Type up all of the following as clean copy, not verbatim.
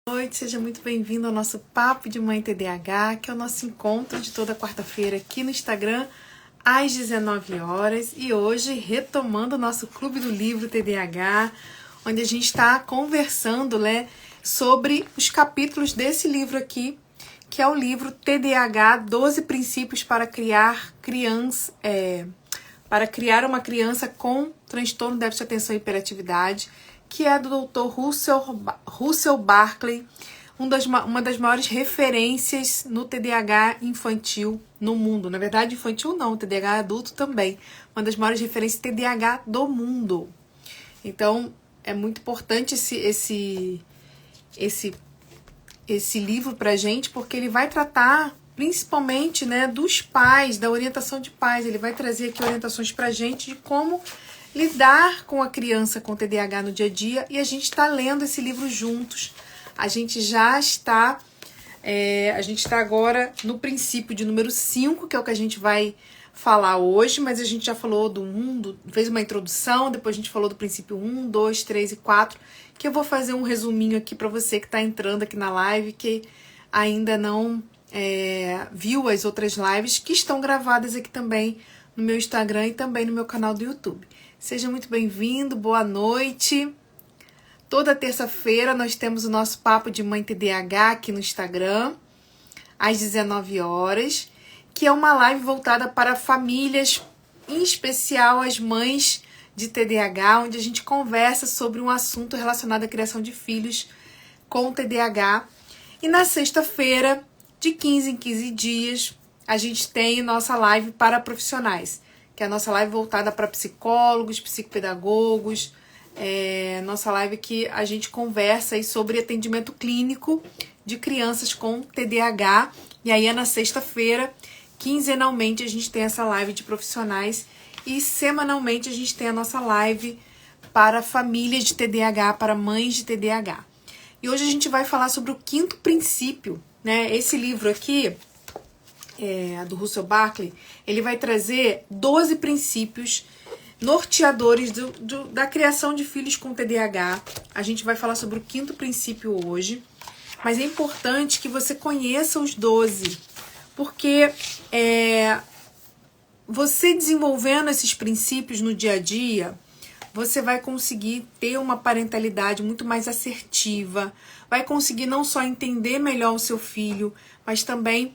Boa noite, seja muito bem-vindo ao nosso Papo de Mãe TDAH, que é o nosso encontro de toda quarta-feira aqui no Instagram, às 19 horas. E hoje, retomando o nosso Clube do Livro TDAH, onde a gente está conversando, sobre os capítulos desse livro aqui, que é o livro TDAH, 12 Princípios para criar uma criança com transtorno de déficit de atenção e hiperatividade, que é do Dr. Russell Barkley, uma das maiores referências no TDAH infantil no mundo. Na verdade, infantil não, TDAH adulto também. Uma das maiores referências TDAH do mundo. Então, é muito importante esse livro pra gente, porque ele vai tratar principalmente, dos pais, da orientação de pais. Ele vai trazer aqui orientações pra gente de como lidar com a criança com TDAH no dia a dia, e a gente está lendo esse livro juntos. A gente está agora no princípio de número 5, que é o que a gente vai falar hoje, mas a gente já falou do 1, fez uma introdução, depois a gente falou do princípio 1, 2, 3 e 4, que eu vou fazer um resuminho aqui para você que está entrando aqui na live, que ainda não viu as outras lives, que estão gravadas aqui também no meu Instagram e também no meu canal do YouTube. Seja muito bem-vindo, boa noite. Toda terça-feira nós temos o nosso Papo de Mãe TDAH aqui no Instagram, às 19 horas, que é uma live voltada para famílias, em especial as mães de TDAH, onde a gente conversa sobre um assunto relacionado à criação de filhos com TDAH. E na sexta-feira, de 15 em 15 dias, a gente tem nossa live para profissionais, que é a nossa live voltada para psicólogos, psicopedagogos, nossa live que a gente conversa aí sobre atendimento clínico de crianças com TDAH, e aí é na sexta-feira, quinzenalmente a gente tem essa live de profissionais, e semanalmente a gente tem a nossa live para famílias de TDAH, para mães de TDAH. E hoje a gente vai falar sobre o 5º princípio, Esse livro aqui, do Russell Barkley, ele vai trazer 12 princípios norteadores da criação de filhos com TDAH. A gente vai falar sobre o 5º princípio hoje, mas é importante que você conheça os 12, porque você desenvolvendo esses princípios no dia a dia, você vai conseguir ter uma parentalidade muito mais assertiva, vai conseguir não só entender melhor o seu filho, mas também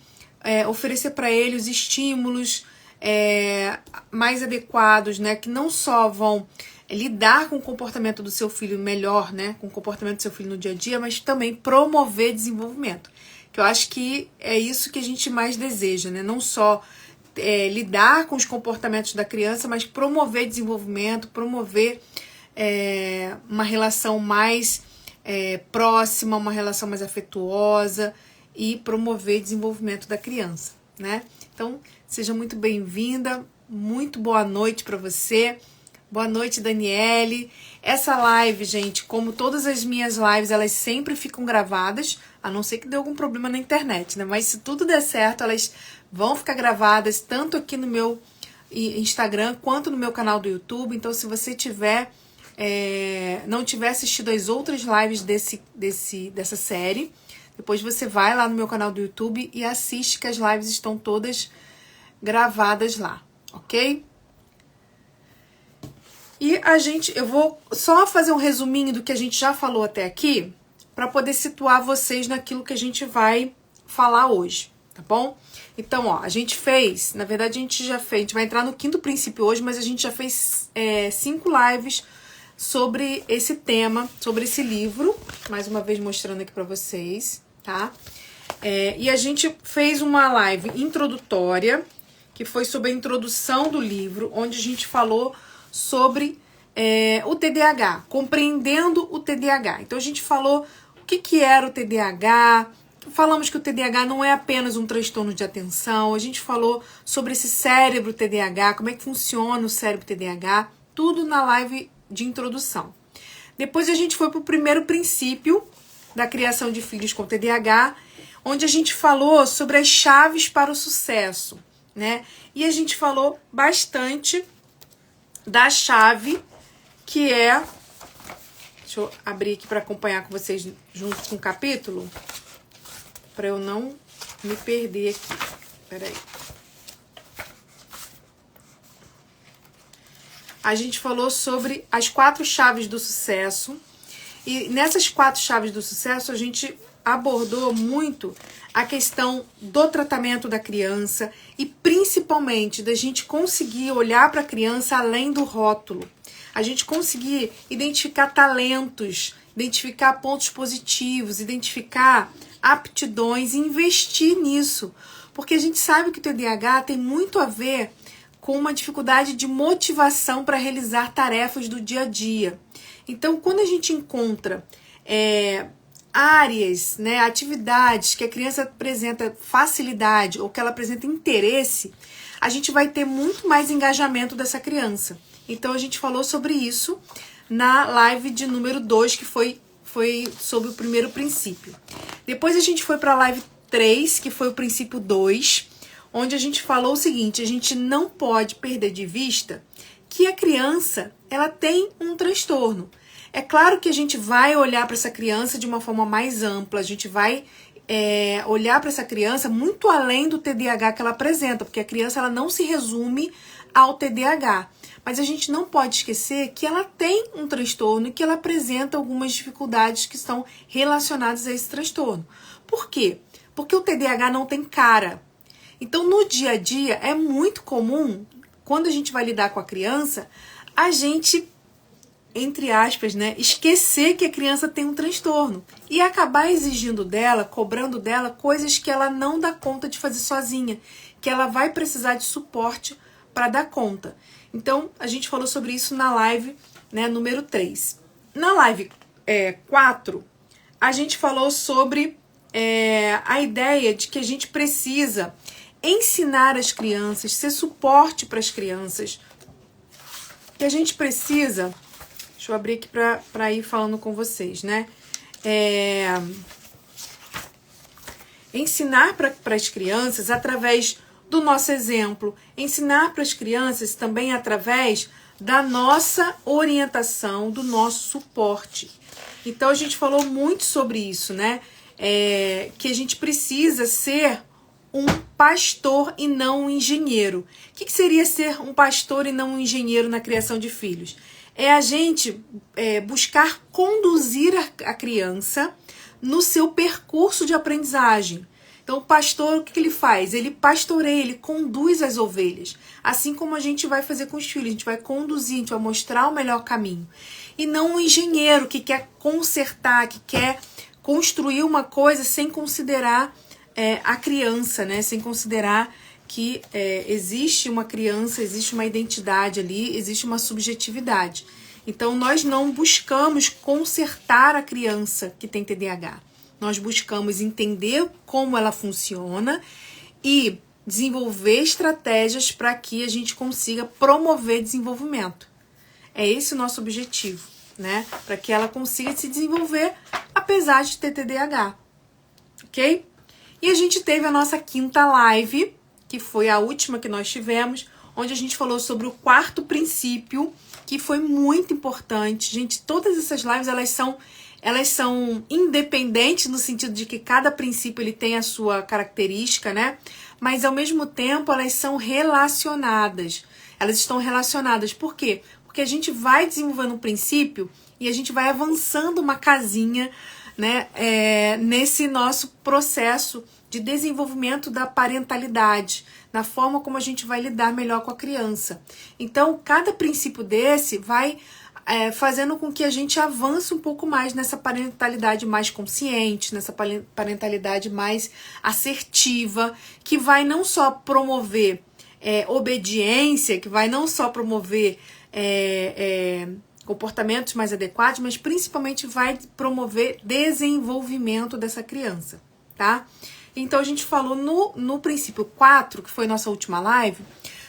oferecer para ele os estímulos mais adequados, que não só vão lidar com o comportamento do seu filho melhor, com o comportamento do seu filho no dia a dia, mas também promover desenvolvimento. Que eu acho que é isso que a gente mais deseja, Não só lidar com os comportamentos da criança, mas promover desenvolvimento, promover uma relação mais próxima, uma relação mais afetuosa, e promover desenvolvimento da criança, Então, seja muito bem-vinda, muito boa noite para você. Boa noite, Daniele. Essa live, gente, como todas as minhas lives, elas sempre ficam gravadas, a não ser que dê algum problema na internet, Mas se tudo der certo, elas vão ficar gravadas tanto aqui no meu Instagram quanto no meu canal do YouTube. Então, se você não tiver assistido as outras lives dessa série, depois você vai lá no meu canal do YouTube e assiste, que as lives estão todas gravadas lá, ok? E eu vou só fazer um resuminho do que a gente já falou até aqui, para poder situar vocês naquilo que a gente vai falar hoje, tá bom? Então, a gente fez, na verdade a gente vai entrar no 5º princípio hoje, mas a gente já fez 5 lives sobre esse tema, sobre esse livro, mais uma vez mostrando aqui para vocês, tá? E a gente fez uma live introdutória, que foi sobre a introdução do livro, onde a gente falou sobre o TDAH, compreendendo o TDAH. Então a gente falou o que era o TDAH, falamos que o TDAH não é apenas um transtorno de atenção, a gente falou sobre esse cérebro TDAH, como é que funciona o cérebro TDAH, tudo na live de introdução. Depois a gente foi para o 1º princípio da criação de filhos com TDAH, onde a gente falou sobre as chaves para o sucesso, E a gente falou bastante da chave que é... Deixa eu abrir aqui para acompanhar com vocês junto com o capítulo, para eu não me perder aqui. Peraí. A gente falou sobre as 4 chaves do sucesso. E nessas 4 chaves do sucesso, a gente abordou muito a questão do tratamento da criança e principalmente da gente conseguir olhar para a criança além do rótulo. A gente conseguir identificar talentos, identificar pontos positivos, identificar aptidões e investir nisso. Porque a gente sabe que o TDAH tem muito a ver com uma dificuldade de motivação para realizar tarefas do dia a dia. Então, quando a gente encontra áreas, né, atividades que a criança apresenta facilidade ou que ela apresenta interesse, a gente vai ter muito mais engajamento dessa criança. Então, a gente falou sobre isso na live de número 2, que foi sobre o primeiro princípio. Depois a gente foi para a live 3, que foi o princípio 2, onde a gente falou o seguinte: a gente não pode perder de vista que a criança, ela tem um transtorno. É claro que a gente vai olhar para essa criança de uma forma mais ampla, a gente vai olhar para essa criança muito além do TDAH que ela apresenta, porque a criança ela não se resume ao TDAH. Mas a gente não pode esquecer que ela tem um transtorno e que ela apresenta algumas dificuldades que estão relacionadas a esse transtorno. Por quê? Porque o TDAH não tem cara. Então, no dia a dia, é muito comum, quando a gente vai lidar com a criança, a gente, entre aspas, né, esquecer que a criança tem um transtorno e acabar exigindo dela, cobrando dela coisas que ela não dá conta de fazer sozinha, que ela vai precisar de suporte para dar conta. Então, a gente falou sobre isso na live, né, número 3. Na live 4, a gente falou sobre a ideia de que a gente precisa ensinar as crianças, ser suporte para as crianças, que a gente precisa... Deixa eu abrir aqui para ir falando com vocês, né? Ensinar para as crianças através do nosso exemplo, ensinar para as crianças também através da nossa orientação, do nosso suporte. Então, a gente falou muito sobre isso, né? Que a gente precisa ser um pastor e não um engenheiro. O que seria ser um pastor e não um engenheiro na criação de filhos? É a gente buscar conduzir a criança no seu percurso de aprendizagem. Então, o pastor, o que ele faz? Ele pastoreia, ele conduz as ovelhas. Assim como a gente vai fazer com os filhos, a gente vai conduzir, a gente vai mostrar o melhor caminho. E não um engenheiro que quer consertar, que quer construir uma coisa sem considerar a criança, né? Sem considerar que existe uma criança, existe uma identidade ali, existe uma subjetividade. Então, nós não buscamos consertar a criança que tem TDAH. Nós buscamos entender como ela funciona e desenvolver estratégias para que a gente consiga promover desenvolvimento. É esse o nosso objetivo, né? Para que ela consiga se desenvolver apesar de ter TDAH, ok? E a gente teve a nossa 5ª live, que foi a última que nós tivemos, onde a gente falou sobre o 4º princípio, que foi muito importante. Gente, todas essas lives, elas são independentes no sentido de que cada princípio ele tem a sua característica, né? Mas, ao mesmo tempo, elas são relacionadas. Elas estão relacionadas. Por quê? Porque a gente vai desenvolvendo um princípio e a gente vai avançando uma casinha, né, nesse nosso processo de desenvolvimento da parentalidade, na forma como a gente vai lidar melhor com a criança. Então, cada princípio desse vai fazendo com que a gente avance um pouco mais nessa parentalidade mais consciente, nessa parentalidade mais assertiva, que vai não só promover obediência, que vai não só promover comportamentos mais adequados, mas principalmente vai promover desenvolvimento dessa criança, tá? Então, a gente falou no princípio 4, que foi nossa última live,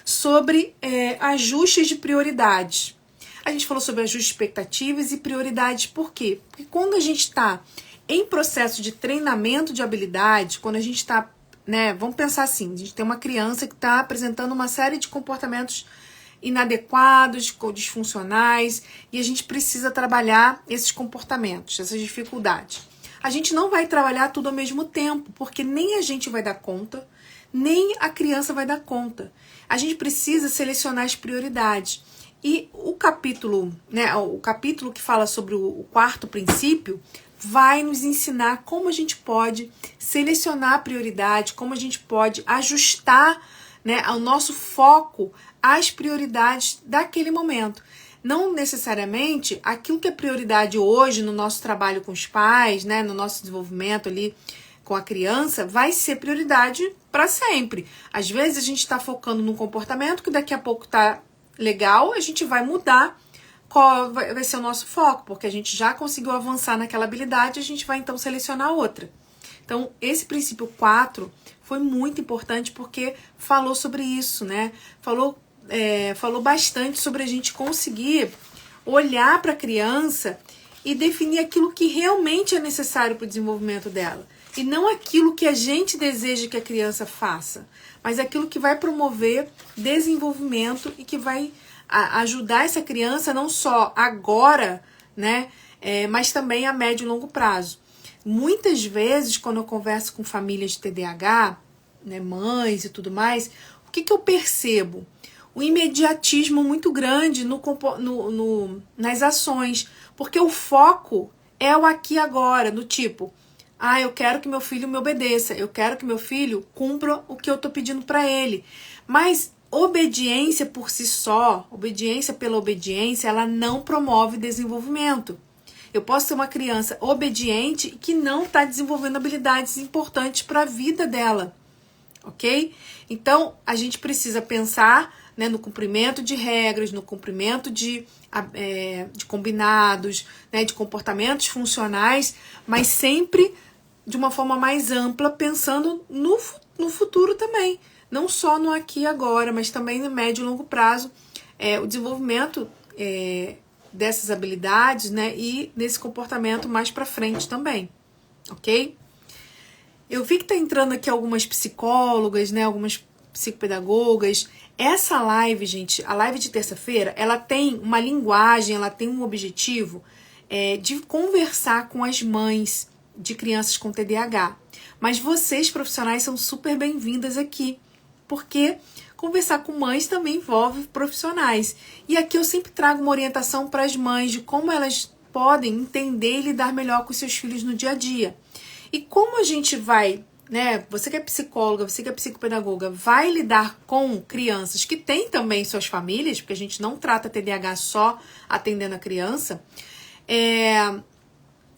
sobre ajustes de prioridades. A gente falou sobre ajustes de expectativas e prioridades. Por quê? Porque quando a gente está em processo de treinamento de habilidade, quando a gente está, né, vamos pensar assim, a gente tem uma criança que está apresentando uma série de comportamentos inadequados, disfuncionais, e a gente precisa trabalhar esses comportamentos, essas dificuldades. A gente não vai trabalhar tudo ao mesmo tempo, porque nem a gente vai dar conta, nem a criança vai dar conta. A gente precisa selecionar as prioridades. E o capítulo, né, o capítulo que fala sobre o quarto princípio vai nos ensinar como a gente pode selecionar a prioridade, como a gente pode ajustar, né, o nosso foco às prioridades daquele momento. Não necessariamente aquilo que é prioridade hoje no nosso trabalho com os pais, né, no nosso desenvolvimento ali com a criança, vai ser prioridade para sempre. Às vezes a gente está focando num comportamento que daqui a pouco está legal, a gente vai mudar qual vai ser o nosso foco, porque a gente já conseguiu avançar naquela habilidade, a gente vai então selecionar outra. Então, esse princípio 4 foi muito importante porque falou sobre isso, né? Falou bastante sobre a gente conseguir olhar para a criança e definir aquilo que realmente é necessário para o desenvolvimento dela. E não aquilo que a gente deseja que a criança faça, mas aquilo que vai promover desenvolvimento e que vai ajudar essa criança não só agora, né, mas também a médio e longo prazo. Muitas vezes, quando eu converso com famílias de TDAH, né, mães e tudo mais, o que eu percebo? O imediatismo muito grande nas ações, porque o foco é o aqui e agora, do tipo, eu quero que meu filho me obedeça, eu quero que meu filho cumpra o que eu estou pedindo para ele. Mas obediência por si só, obediência pela obediência, ela não promove desenvolvimento. Eu posso ser uma criança obediente que não está desenvolvendo habilidades importantes para a vida dela, ok? Então, a gente precisa pensar, né, no cumprimento de regras, no cumprimento de combinados, né, de comportamentos funcionais, mas sempre de uma forma mais ampla, pensando no futuro também. Não só no aqui e agora, mas também no médio e longo prazo, o desenvolvimento dessas habilidades, né, e desse comportamento mais para frente também, ok? Eu vi que tá entrando aqui algumas psicólogas, né, algumas psicopedagogas. Essa live, gente, a live de terça-feira, ela tem uma linguagem, ela tem um objetivo de conversar com as mães de crianças com TDAH. Mas vocês, profissionais, são super bem-vindas aqui, porque conversar com mães também envolve profissionais. E aqui eu sempre trago uma orientação para as mães de como elas podem entender e lidar melhor com seus filhos no dia a dia. E como a gente vai, né, você que é psicóloga, você que é psicopedagoga, vai lidar com crianças que têm também suas famílias, porque a gente não trata TDAH só atendendo a criança,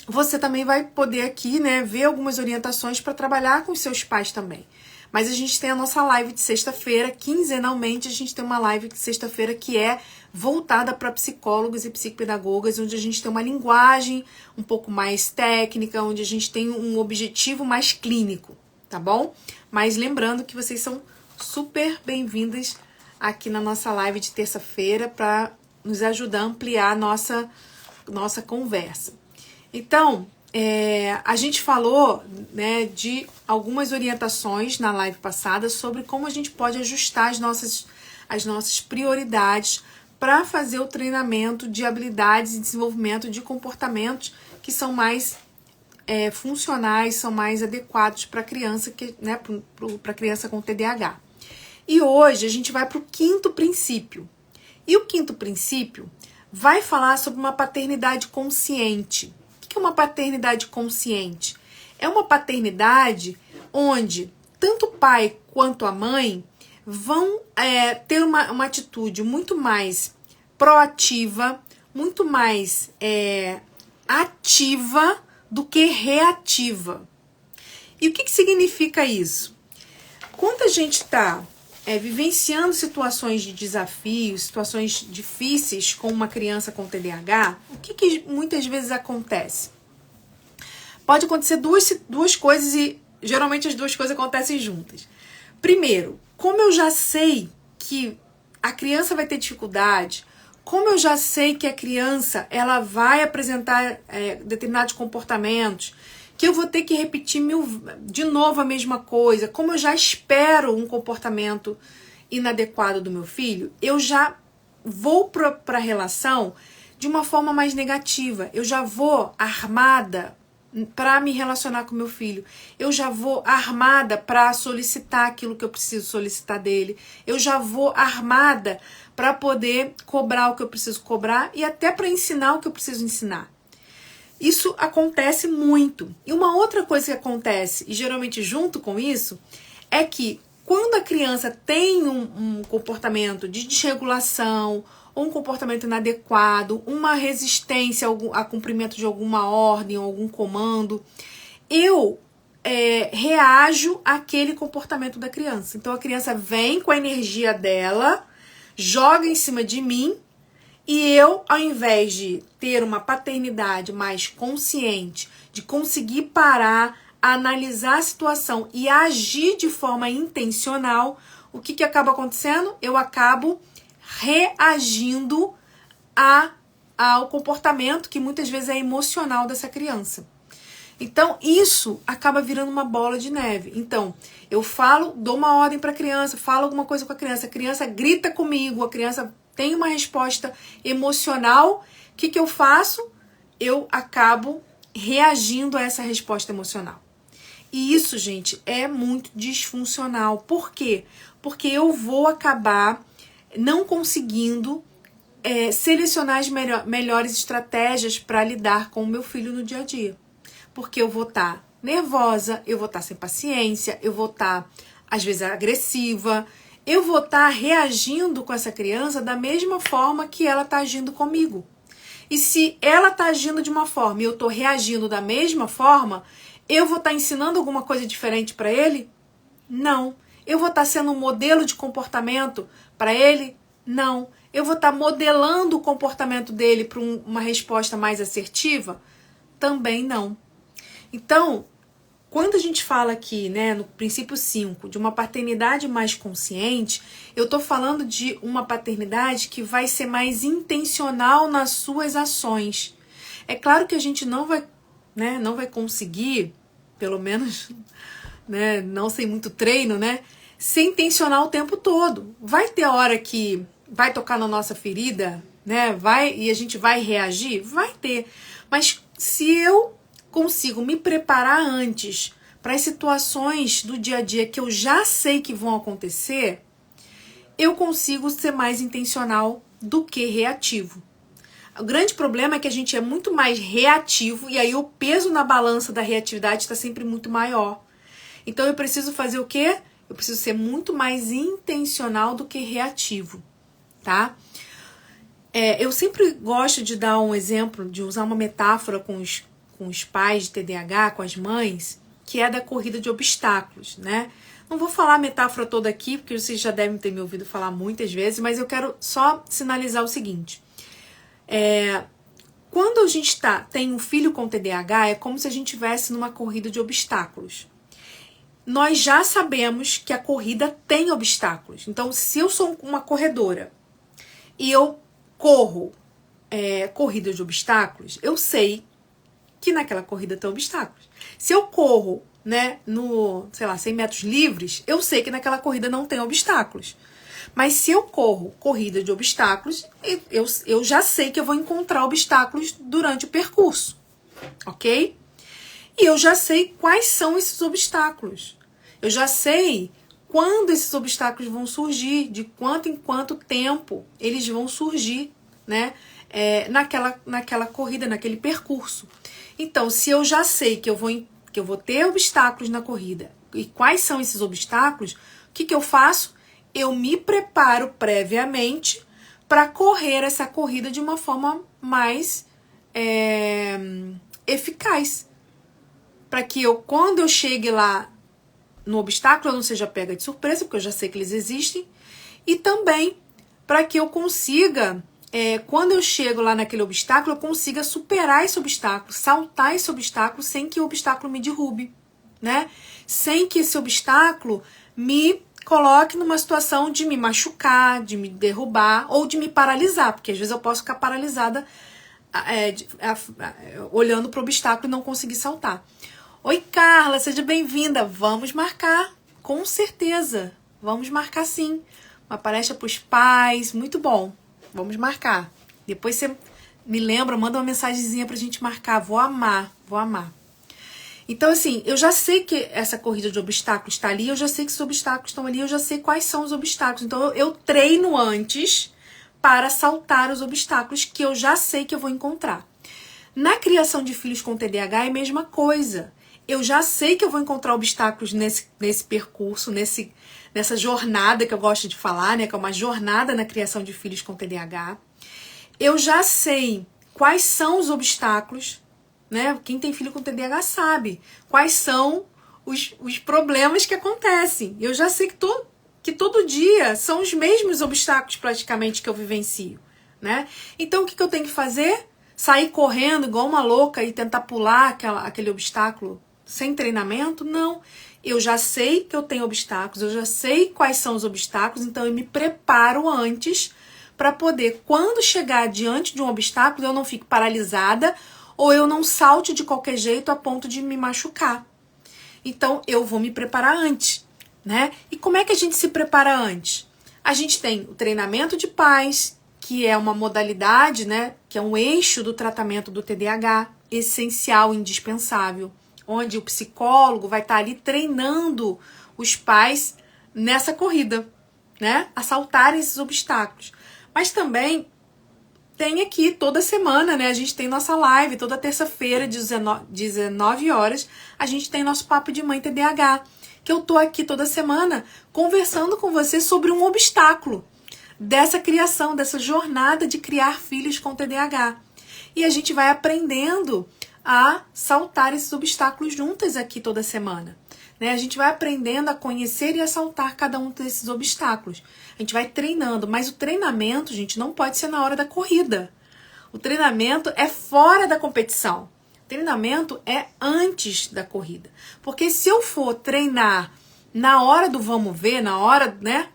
você também vai poder aqui, né, ver algumas orientações para trabalhar com os seus pais também. Mas a gente tem a nossa live de sexta-feira, quinzenalmente a gente tem uma live de sexta-feira que é voltada para psicólogos e psicopedagogas, onde a gente tem uma linguagem um pouco mais técnica, onde a gente tem um objetivo mais clínico, tá bom? Mas lembrando que vocês são super bem-vindas aqui na nossa live de terça-feira para nos ajudar a ampliar a nossa conversa. Então, a gente falou, né, de algumas orientações na live passada sobre como a gente pode ajustar as nossas prioridades para fazer o treinamento de habilidades e desenvolvimento de comportamentos que são mais funcionais, são mais adequados para a criança, né, para criança com TDAH. E hoje a gente vai para o quinto princípio. E o quinto princípio vai falar sobre uma paternidade consciente. O que é uma paternidade consciente? É uma paternidade onde tanto o pai quanto a mãe vão ter uma atitude muito mais proativa, muito mais ativa do que reativa. E o que significa isso? Quando a gente está vivenciando situações de desafio, situações difíceis com uma criança com TDAH, o que muitas vezes acontece? Pode acontecer duas coisas e geralmente as duas coisas acontecem juntas. Primeiro, como eu já sei que a criança vai ter dificuldade, como eu já sei que a criança ela vai apresentar determinados comportamentos, que eu vou ter que repetir de novo a mesma coisa, como eu já espero um comportamento inadequado do meu filho, eu já vou para a relação de uma forma mais negativa. Eu já vou armada para me relacionar com meu filho. Eu já vou armada para solicitar aquilo que eu preciso solicitar dele. Eu já vou armada para poder cobrar o que eu preciso cobrar e até para ensinar o que eu preciso ensinar. Isso acontece muito. E uma outra coisa que acontece, e geralmente junto com isso, é que quando a criança tem um comportamento de desregulação, ou um comportamento inadequado, uma resistência a cumprimento de alguma ordem ou algum comando, eu reajo àquele comportamento da criança. Então a criança vem com a energia dela, joga em cima de mim, e eu, ao invés de ter uma paternidade mais consciente, de conseguir parar, analisar a situação e agir de forma intencional, o que acaba acontecendo? Eu acabo reagindo ao comportamento que muitas vezes é emocional dessa criança. Então, isso acaba virando uma bola de neve. Então, eu falo, dou uma ordem para a criança, falo alguma coisa com a criança grita comigo, a criança tem uma resposta emocional. O que eu faço? Eu acabo reagindo a essa resposta emocional. E isso, gente, é muito disfuncional. Por quê? Porque eu vou acabar não conseguindo selecionar as melhores estratégias para lidar com o meu filho no dia a dia. Porque eu vou estar nervosa, eu vou estar sem paciência, eu vou estar, às vezes, agressiva, eu vou estar reagindo com essa criança da mesma forma que ela está agindo comigo. E se ela está agindo de uma forma e eu estou reagindo da mesma forma, eu vou estar ensinando alguma coisa diferente para ele? Não. Eu vou estar sendo um modelo de comportamento para ele? Não. Eu vou estar modelando o comportamento dele para uma resposta mais assertiva? Também não. Então, quando a gente fala aqui, né, no princípio 5, de uma paternidade mais consciente, eu estou falando de uma paternidade que vai ser mais intencional nas suas ações. É claro que a gente não vai conseguir, pelo menos, né, não sem muito treino, né, ser intencional o tempo todo. Vai ter hora que vai tocar na nossa ferida, né, e a gente vai reagir? Vai ter. Mas se eu consigo me preparar antes para as situações do dia a dia que eu já sei que vão acontecer, eu consigo ser mais intencional do que reativo. O grande problema é que a gente é muito mais reativo e aí o peso na balança da reatividade está sempre muito maior. Então eu preciso fazer o quê? Eu preciso ser muito mais intencional do que reativo, tá? Eu sempre gosto de dar um exemplo, de usar uma metáfora com os pais de TDAH, com as mães, que é da corrida de obstáculos, né? Não vou falar a metáfora toda aqui, porque vocês já devem ter me ouvido falar muitas vezes, mas eu quero só sinalizar o seguinte. Quando a gente tem um filho com TDAH, é como se a gente estivesse numa corrida de obstáculos. Nós já sabemos que a corrida tem obstáculos. Então, se eu sou uma corredora e eu corro corrida de obstáculos, eu sei que naquela corrida tem obstáculos. Se eu corro, né, 100 metros livres, eu sei que naquela corrida não tem obstáculos. Mas se eu corro corrida de obstáculos, eu já sei que eu vou encontrar obstáculos durante o percurso, ok? E eu já sei quais são esses obstáculos. Eu já sei quando esses obstáculos vão surgir, de quanto em quanto tempo eles vão surgir, né, naquela corrida, naquele percurso. Então, se eu já sei que eu vou ter obstáculos na corrida e quais são esses obstáculos, o que eu faço? Eu me preparo previamente para correr essa corrida de uma forma mais eficaz. Para que quando eu chegue lá no obstáculo, eu não seja pega de surpresa, porque eu já sei que eles existem. E também para que eu consiga, quando eu chego lá naquele obstáculo, eu consiga superar esse obstáculo, saltar esse obstáculo sem que o obstáculo me derrube, né? Sem que esse obstáculo me coloque numa situação de me machucar, de me derrubar ou de me paralisar, porque às vezes eu posso ficar paralisada olhando para o obstáculo e não conseguir saltar. Oi, Carla, seja bem-vinda. Vamos marcar, com certeza. Vamos marcar sim. Uma palestra para os pais, muito bom. Vamos marcar. Depois você me lembra, manda uma mensagenzinha pra gente marcar. Vou amar. Então, assim, eu já sei que essa corrida de obstáculos está ali, eu já sei que os obstáculos estão ali, eu já sei quais são os obstáculos. Então, eu treino antes para saltar os obstáculos que eu já sei que eu vou encontrar. Na criação de filhos com TDAH é a mesma coisa. Eu já sei que eu vou encontrar obstáculos nesse percurso, nessa jornada que eu gosto de falar, né? Que é uma jornada na criação de filhos com TDAH. Eu já sei quais são os obstáculos, né? Quem tem filho com TDAH sabe quais são os problemas que acontecem. Eu já sei que todo dia são os mesmos obstáculos praticamente que eu vivencio, né? Então o que eu tenho que fazer? Sair correndo igual uma louca e tentar pular aquele obstáculo sem treinamento? Não. Eu já sei que eu tenho obstáculos, eu já sei quais são os obstáculos, então eu me preparo antes para poder, quando chegar diante de um obstáculo, eu não fique paralisada ou eu não salte de qualquer jeito a ponto de me machucar. Então, eu vou me preparar antes, né? E como é que a gente se prepara antes? A gente tem o treinamento de pais, que é uma modalidade, né? Que é um eixo do tratamento do TDAH, essencial, indispensável, onde o psicólogo vai estar ali treinando os pais nessa corrida, né? A saltarem esses obstáculos. Mas também tem aqui toda semana, né? A gente tem nossa live, toda terça-feira, 19 horas, a gente tem nosso Papo de Mãe TDAH, que eu tô aqui toda semana conversando com você sobre um obstáculo dessa criação, dessa jornada de criar filhos com TDAH. E a gente vai aprendendo a saltar esses obstáculos juntas aqui toda semana. Né? A gente vai aprendendo a conhecer e a saltar cada um desses obstáculos. A gente vai treinando, mas o treinamento, gente, não pode ser na hora da corrida. O treinamento é fora da competição. O treinamento é antes da corrida. Porque se eu for treinar na hora do vamos ver, na hora, né,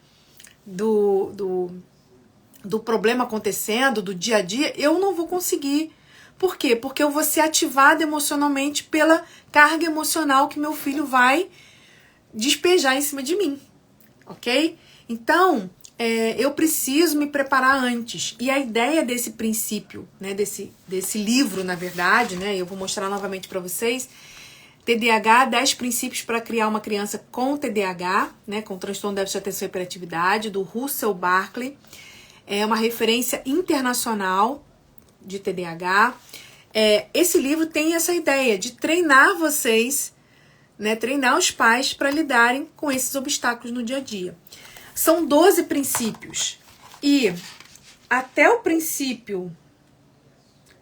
do problema acontecendo, do dia a dia, eu não vou conseguir. Por quê? Porque eu vou ser ativada emocionalmente pela carga emocional que meu filho vai despejar em cima de mim, ok? Então, eu preciso me preparar antes. E a ideia desse princípio, né, desse livro, na verdade, né, eu vou mostrar novamente para vocês, TDAH, 10 princípios para criar uma criança com TDAH, né, com transtorno de déficit de atenção e hiperatividade, do Russell Barkley. É uma referência internacional de TDAH. Esse livro tem essa ideia de treinar vocês, né, treinar os pais para lidarem com esses obstáculos no dia a dia. São 12 princípios e até o princípio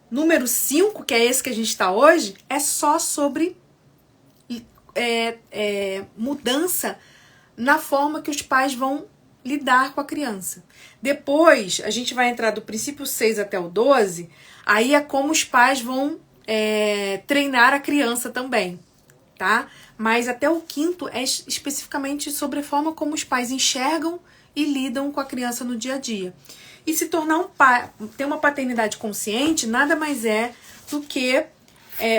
número 5, que é esse que a gente está hoje, é só sobre mudança na forma que os pais vão lidar com a criança. Depois, a gente vai entrar do princípio 6 até o 12, aí é como os pais vão treinar a criança também, tá? Mas até o 5º é especificamente sobre a forma como os pais enxergam e lidam com a criança no dia a dia. E se tornar um pai, ter uma paternidade consciente, nada mais é do que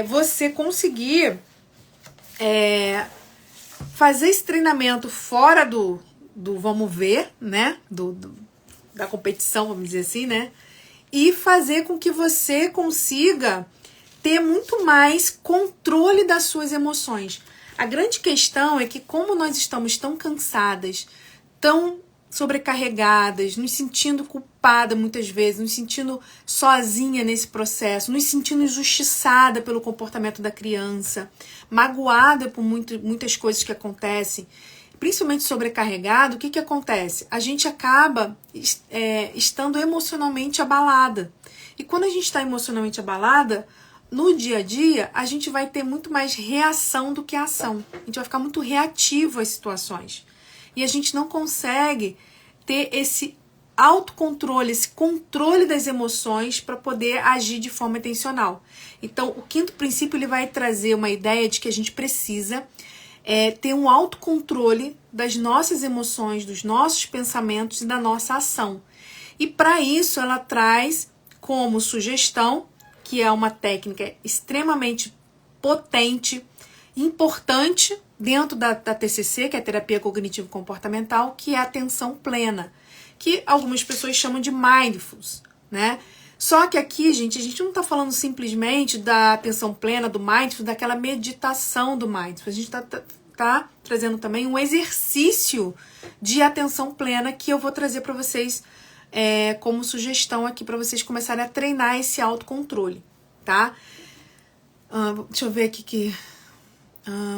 você conseguir fazer esse treinamento fora do vamos ver, né? Da competição, vamos dizer assim, né? E fazer com que você consiga ter muito mais controle das suas emoções. A grande questão é que, como nós estamos tão cansadas, tão sobrecarregadas, nos sentindo culpada muitas vezes, nos sentindo sozinha nesse processo, nos sentindo injustiçada pelo comportamento da criança, magoada por muitas coisas que acontecem, principalmente sobrecarregado, o que acontece? A gente acaba estando emocionalmente abalada. E quando a gente está emocionalmente abalada, no dia a dia, a gente vai ter muito mais reação do que ação. A gente vai ficar muito reativo às situações. E a gente não consegue ter esse autocontrole, esse controle das emoções para poder agir de forma intencional. Então, o 5º princípio ele vai trazer uma ideia de que a gente precisa ter um autocontrole das nossas emoções, dos nossos pensamentos e da nossa ação. E para isso ela traz como sugestão, que é uma técnica extremamente potente, importante dentro da TCC, que é a terapia cognitivo-comportamental, que é a atenção plena, que algumas pessoas chamam de mindfulness, né? Só que aqui, gente, a gente não tá falando simplesmente da atenção plena, do mindfulness, daquela meditação do mindfulness. A gente tá trazendo também um exercício de atenção plena que eu vou trazer para vocês como sugestão aqui para vocês começarem a treinar esse autocontrole, tá? Deixa eu ver aqui que...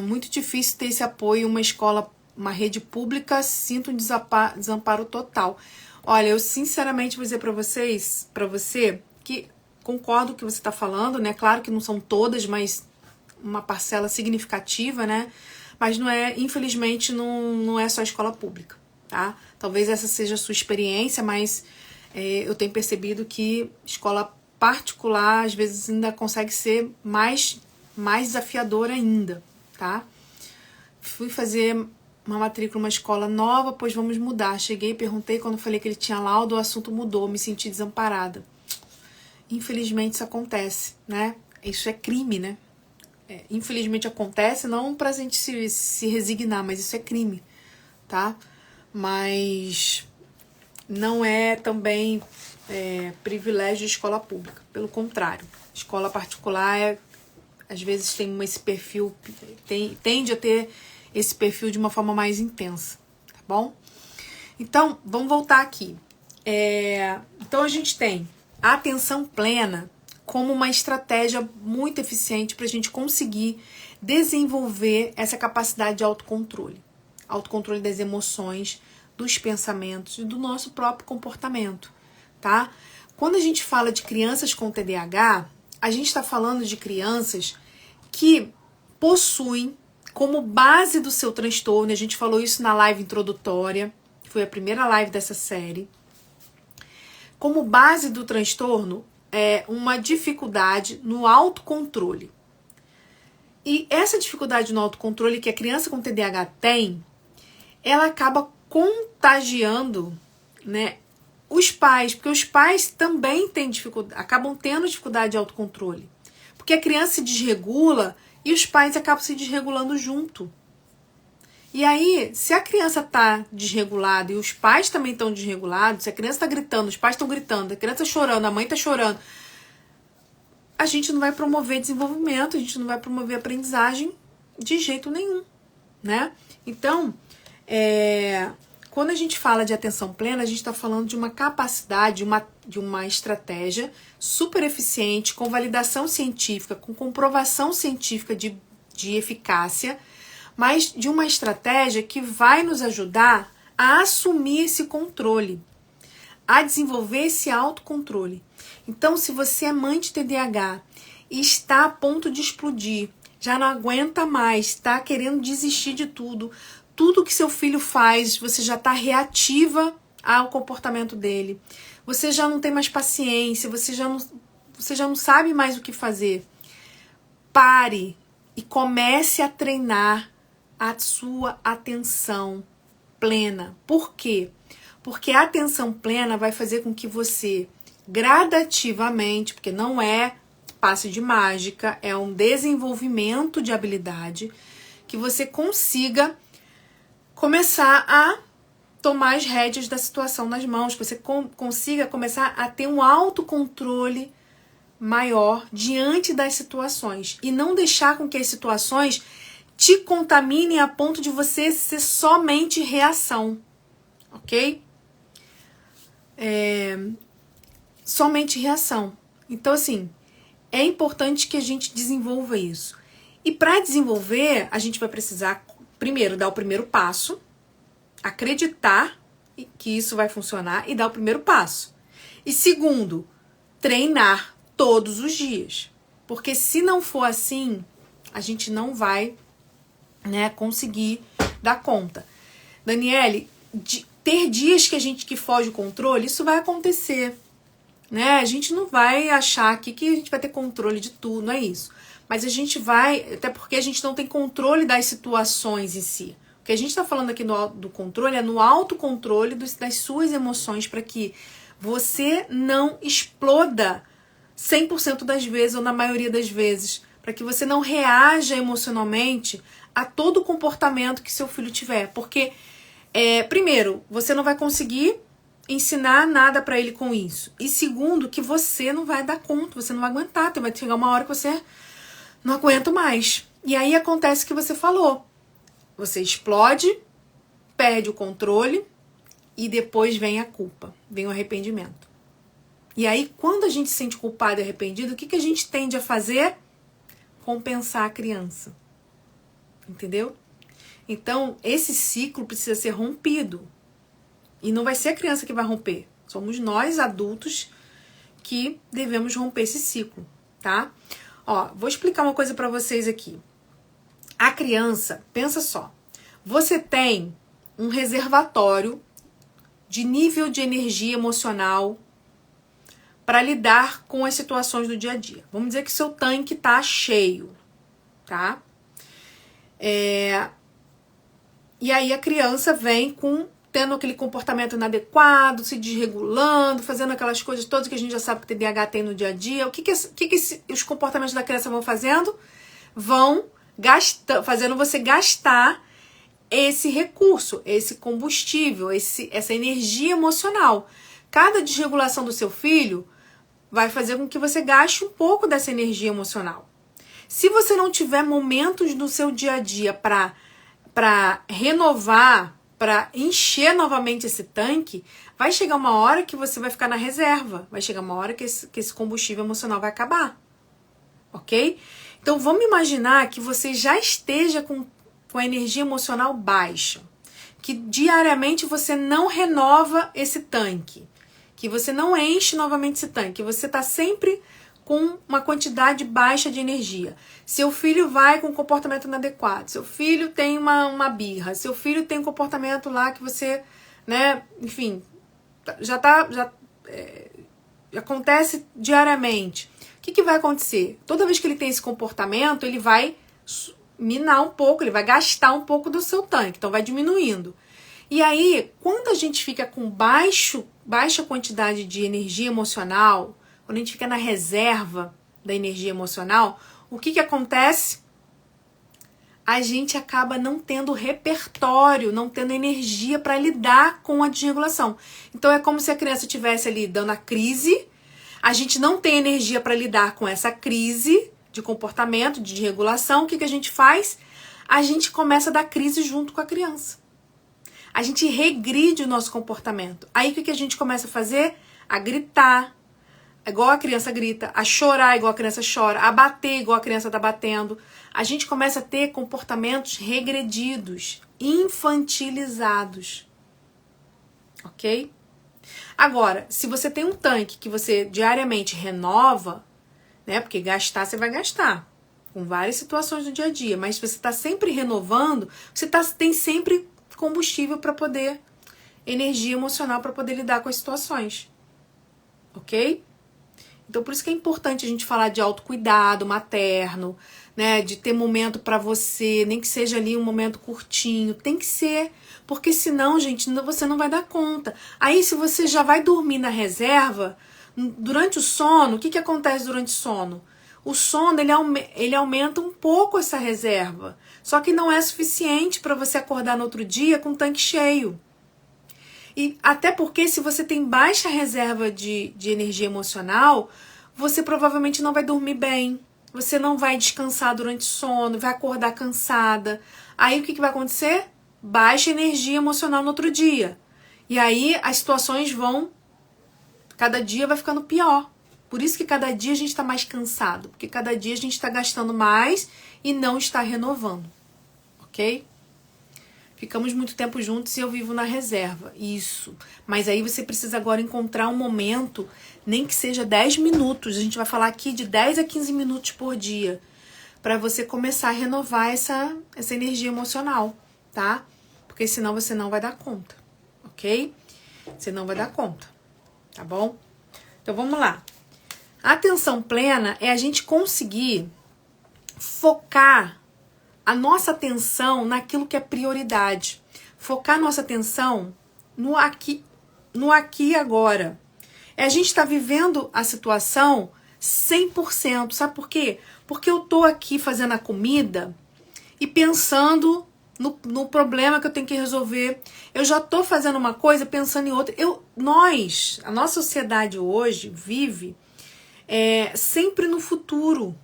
muito difícil ter esse apoio, uma escola, uma rede pública, sinto um desamparo total. Olha, eu sinceramente vou dizer para você, que concordo com o que você está falando, né? Claro que não são todas, mas uma parcela significativa, né? Mas não é, infelizmente, não é só escola pública, tá? Talvez essa seja a sua experiência, mas eu tenho percebido que escola particular, às vezes, ainda consegue ser mais desafiadora ainda, tá? Fui fazer uma matrícula numa escola nova, pois vamos mudar. Cheguei, perguntei, quando falei que ele tinha laudo, o assunto mudou, me senti desamparada. Infelizmente isso acontece, né? Isso é crime, né? Infelizmente acontece, não pra gente se resignar, mas isso é crime, tá? Mas não é também privilégio de escola pública, pelo contrário. Escola particular às vezes tem esse perfil, tende a ter esse perfil de uma forma mais intensa, tá bom? Então, vamos voltar aqui. Então, a gente tem a atenção plena como uma estratégia muito eficiente para a gente conseguir desenvolver essa capacidade de autocontrole. Autocontrole das emoções, dos pensamentos e do nosso próprio comportamento, tá? Quando a gente fala de crianças com TDAH, a gente está falando de crianças que possuem como base do seu transtorno, a gente falou isso na live introdutória, que foi a primeira live dessa série, como base do transtorno uma dificuldade no autocontrole. E essa dificuldade no autocontrole que a criança com TDAH tem, ela acaba contagiando, né, os pais, porque os pais também têm acabam tendo dificuldade de autocontrole. Porque a criança se desregula e os pais acabam se desregulando junto. E aí, se a criança está desregulada e os pais também estão desregulados, se a criança está gritando, os pais estão gritando, a criança está chorando, a mãe está chorando, a gente não vai promover desenvolvimento, a gente não vai promover aprendizagem de jeito nenhum, né? Então, quando a gente fala de atenção plena, a gente está falando de uma capacidade, de uma estratégia super eficiente, com validação científica, com comprovação científica de eficácia, mas de uma estratégia que vai nos ajudar a assumir esse controle, a desenvolver esse autocontrole. Então, se você é mãe de TDAH e está a ponto de explodir, já não aguenta mais, está querendo desistir de tudo que seu filho faz, você já está reativa ao comportamento dele, você já não tem mais paciência, você já não sabe mais o que fazer, pare e comece a treinar a sua atenção plena. Por quê? Porque a atenção plena vai fazer com que você gradativamente, porque não é passe de mágica, é um desenvolvimento de habilidade, que você consiga começar a tomar as rédeas da situação nas mãos, que você consiga começar a ter um autocontrole maior diante das situações e não deixar com que as situações te contaminem a ponto de você ser somente reação, ok? Somente reação. Então, assim, é importante que a gente desenvolva isso. E para desenvolver, a gente vai precisar, primeiro, dar o primeiro passo, acreditar que isso vai funcionar e dar o primeiro passo. E segundo, treinar todos os dias. Porque se não for assim, a gente não vai, né, conseguir dar conta. Daniele, ter dias que foge o controle, isso vai acontecer, né? A gente não vai achar aqui que a gente vai ter controle de tudo, não é isso. Mas a gente vai, até porque a gente não tem controle das situações em si. O que a gente está falando aqui do controle é no autocontrole das suas emoções, para que você não exploda 100% das vezes ou na maioria das vezes, para que você não reaja emocionalmente a todo o comportamento que seu filho tiver. Porque, primeiro, você não vai conseguir ensinar nada pra ele com isso. E segundo, que você não vai dar conta, você não vai aguentar, vai chegar uma hora que você não aguenta mais. E aí acontece o que você falou. Você explode, perde o controle e depois vem a culpa, vem o arrependimento. E aí, quando a gente se sente culpado e arrependido, o que a gente tende a fazer? Compensar a criança. Entendeu? Então, esse ciclo precisa ser rompido. E não vai ser a criança que vai romper. Somos nós, adultos, que devemos romper esse ciclo, tá? Ó, vou explicar uma coisa pra vocês aqui. A criança, pensa só. Você tem um reservatório de nível de energia emocional para lidar com as situações do dia a dia. Vamos dizer que seu tanque tá cheio, tá? E aí a criança vem tendo aquele comportamento inadequado, se desregulando, fazendo aquelas coisas todas que a gente já sabe que o TDAH tem no dia a dia. O que os comportamentos da criança vão fazendo? Vão fazendo você gastar esse recurso, esse combustível, essa energia emocional. Cada desregulação do seu filho vai fazer com que você gaste um pouco dessa energia emocional. Se você não tiver momentos no seu dia a dia para renovar, para encher novamente esse tanque, vai chegar uma hora que você vai ficar na reserva. Vai chegar uma hora que esse combustível emocional vai acabar. Ok? Então vamos imaginar que você já esteja com a energia emocional baixa. Que diariamente você não renova esse tanque. Que você não enche novamente esse tanque. Você está sempre com uma quantidade baixa de energia. Seu filho vai com um comportamento inadequado. Seu filho tem uma birra. Seu filho tem um comportamento lá que você, né, enfim, já acontece diariamente. O que vai acontecer? Toda vez que ele tem esse comportamento, ele vai minar um pouco, ele vai gastar um pouco do seu tanque. Então vai diminuindo. E aí, quando a gente fica com baixa quantidade de energia emocional, quando a gente fica na reserva da energia emocional, o que acontece? A gente acaba não tendo repertório, não tendo energia para lidar com a desregulação. Então é como se a criança estivesse ali dando a crise, a gente não tem energia para lidar com essa crise de comportamento, de desregulação. O que a gente faz? A gente começa a dar crise junto com a criança. A gente regride o nosso comportamento. Aí o que a gente começa a fazer? A gritar, igual a criança grita, a chorar igual a criança chora, a bater igual a criança está batendo. A gente começa a ter comportamentos regredidos, infantilizados. Ok? Agora, se você tem um tanque que você diariamente renova, né? Porque gastar você vai gastar com várias situações do dia a dia, mas se você está sempre renovando, você tem sempre combustível para poder, energia emocional para poder lidar com as situações. Ok? Então, por isso que é importante a gente falar de autocuidado materno, né? De ter momento para você, nem que seja ali um momento curtinho. Tem que ser, porque senão, gente, você não vai dar conta. Aí, se você já vai dormir na reserva, durante o sono, o que acontece durante o sono? O sono, ele aumenta um pouco essa reserva. Só que não é suficiente para você acordar no outro dia com o tanque cheio. E até porque se você tem baixa reserva de energia emocional, você provavelmente não vai dormir bem. Você não vai descansar durante o sono, vai acordar cansada. Aí o que vai acontecer? Baixa energia emocional no outro dia. E aí as situações cada dia vai ficando pior. Por isso que cada dia a gente está mais cansado. Porque cada dia a gente está gastando mais e não está renovando. Ok? Ficamos muito tempo juntos e eu vivo na reserva. Isso. Mas aí você precisa agora encontrar um momento, nem que seja 10 minutos. A gente vai falar aqui de 10 a 15 minutos por dia. Para você começar a renovar essa energia emocional, tá? Porque senão você não vai dar conta. Ok? Você não vai dar conta. Tá bom? Então vamos lá. A atenção plena é a gente conseguir focar a nossa atenção naquilo que é prioridade. Focar nossa atenção no aqui e agora. É a gente estar vivendo a situação 100%. Sabe por quê? Porque eu tô aqui fazendo a comida e pensando no problema que eu tenho que resolver. Eu já tô fazendo uma coisa pensando em outra. A nossa sociedade hoje vive sempre no futuro.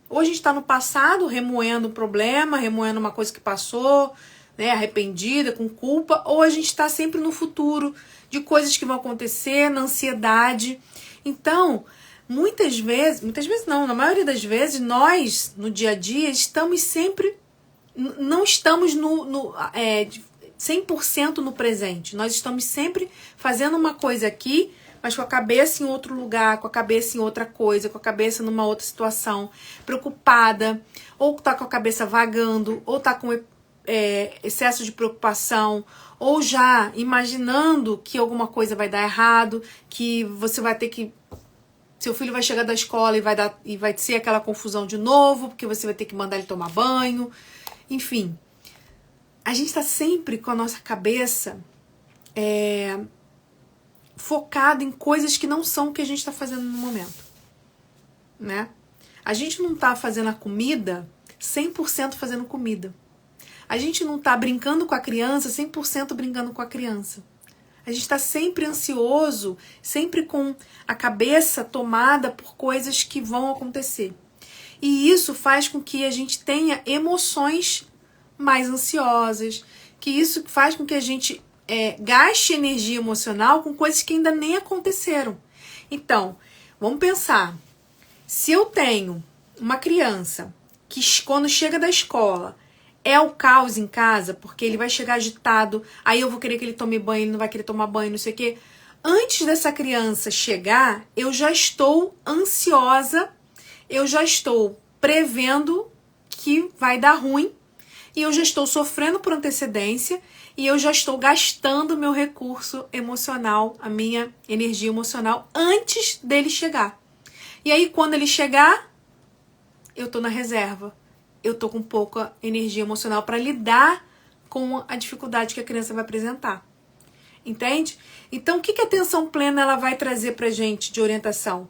Ou a gente está no passado, remoendo um problema, remoendo uma coisa que passou, né, arrependida, com culpa, ou a gente está sempre no futuro, de coisas que vão acontecer, na ansiedade. Então, muitas vezes não, na maioria das vezes, nós, no dia a dia, estamos sempre, não estamos 100% no presente. Nós estamos sempre fazendo uma coisa aqui, mas com a cabeça em outro lugar, com a cabeça em outra coisa, com a cabeça numa outra situação, preocupada, ou tá com a cabeça vagando, ou tá com excesso de preocupação, ou já imaginando que alguma coisa vai dar errado, que você vai ter que... Seu filho vai chegar da escola e vai ser aquela confusão de novo, porque você vai ter que mandar ele tomar banho. Enfim, a gente tá sempre com a nossa cabeça focado em coisas que não são o que a gente está fazendo no momento, né? A gente não tá fazendo a comida 100% fazendo comida. A gente não tá brincando com a criança 100% brincando com a criança. A gente tá sempre ansioso, sempre com a cabeça tomada por coisas que vão acontecer. E isso faz com que a gente tenha emoções mais ansiosas, que isso faz com que a gente gaste energia emocional com coisas que ainda nem aconteceram. Então, vamos pensar. Se eu tenho uma criança que quando chega da escola é o caos em casa, porque ele vai chegar agitado, aí eu vou querer que ele tome banho, ele não vai querer tomar banho, não sei o quê. Antes dessa criança chegar, eu já estou ansiosa, eu já estou prevendo que vai dar ruim, e eu já estou sofrendo por antecedência, e eu já estou gastando meu recurso emocional, a minha energia emocional, antes dele chegar. E aí, quando ele chegar, eu tô na reserva. Eu tô com pouca energia emocional para lidar com a dificuldade que a criança vai apresentar. Entende? Então, o que a atenção plena ela vai trazer pra gente de orientação?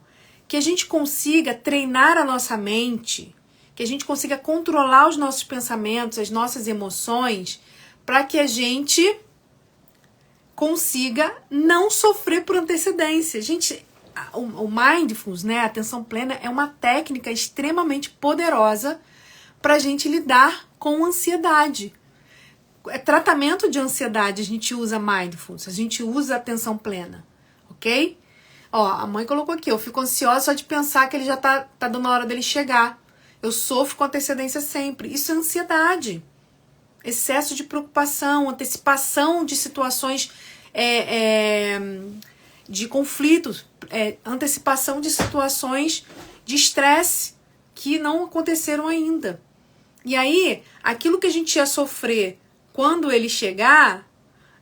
Que a gente consiga treinar a nossa mente, que a gente consiga controlar os nossos pensamentos, as nossas emoções, para que a gente consiga não sofrer por antecedência. Gente, o mindfulness, né, a atenção plena, é uma técnica extremamente poderosa para a gente lidar com ansiedade. Tratamento de ansiedade, a gente usa mindfulness, a gente usa atenção plena, ok? Ó, a mãe colocou aqui, eu fico ansiosa só de pensar que ele já tá dando a hora dele chegar. Eu sofro com antecedência sempre. Isso é ansiedade. Excesso de preocupação, antecipação de situações de conflitos, antecipação de situações de estresse que não aconteceram ainda. E aí, aquilo que a gente ia sofrer quando ele chegar,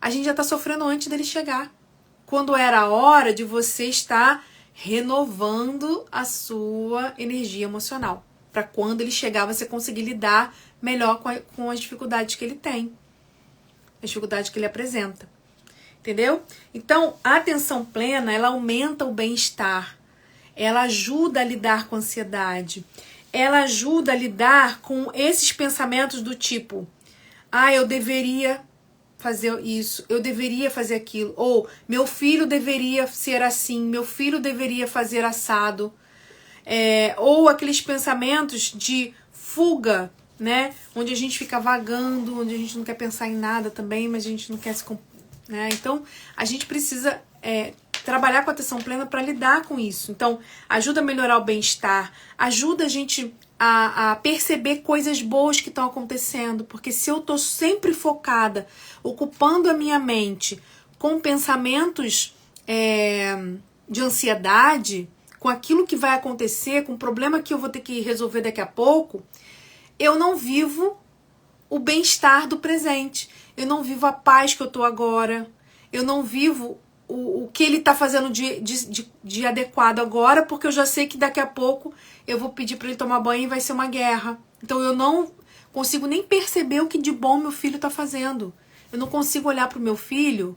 a gente já está sofrendo antes dele chegar. Quando era a hora de você estar renovando a sua energia emocional. Para quando ele chegar, você conseguir lidar melhor com as dificuldades que ele tem. As dificuldades que ele apresenta. Entendeu? Então, a atenção plena, ela aumenta o bem-estar. Ela ajuda a lidar com a ansiedade. Ela ajuda a lidar com esses pensamentos do tipo: eu deveria fazer isso, eu deveria fazer aquilo, ou meu filho deveria ser assim, meu filho deveria fazer assado, ou aqueles pensamentos de fuga, né, onde a gente fica vagando, onde a gente não quer pensar em nada também, mas a gente não quer se... né? Então, a gente precisa trabalhar com a atenção plena para lidar com isso. Então, ajuda a melhorar o bem-estar, ajuda a gente a perceber coisas boas que estão acontecendo, porque se eu estou sempre focada, ocupando a minha mente com pensamentos de ansiedade, com aquilo que vai acontecer, com o problema que eu vou ter que resolver daqui a pouco, eu não vivo o bem-estar do presente, eu não vivo a paz que eu estou agora, eu não vivo o que ele está fazendo de adequado agora, porque eu já sei que daqui a pouco eu vou pedir para ele tomar banho e vai ser uma guerra. Então eu não consigo nem perceber o que de bom meu filho está fazendo. Eu não consigo olhar para o meu filho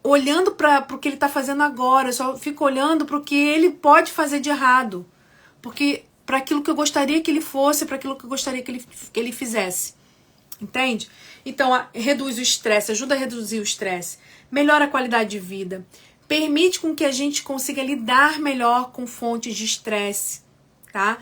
olhando para o que ele está fazendo agora. Eu só fico olhando para o que ele pode fazer de errado. Porque para aquilo que eu gostaria que ele fosse, para aquilo que eu gostaria que ele fizesse. Entende? Então, reduz o estresse, ajuda a reduzir o estresse, melhora a qualidade de vida, permite com que a gente consiga lidar melhor com fontes de estresse, tá?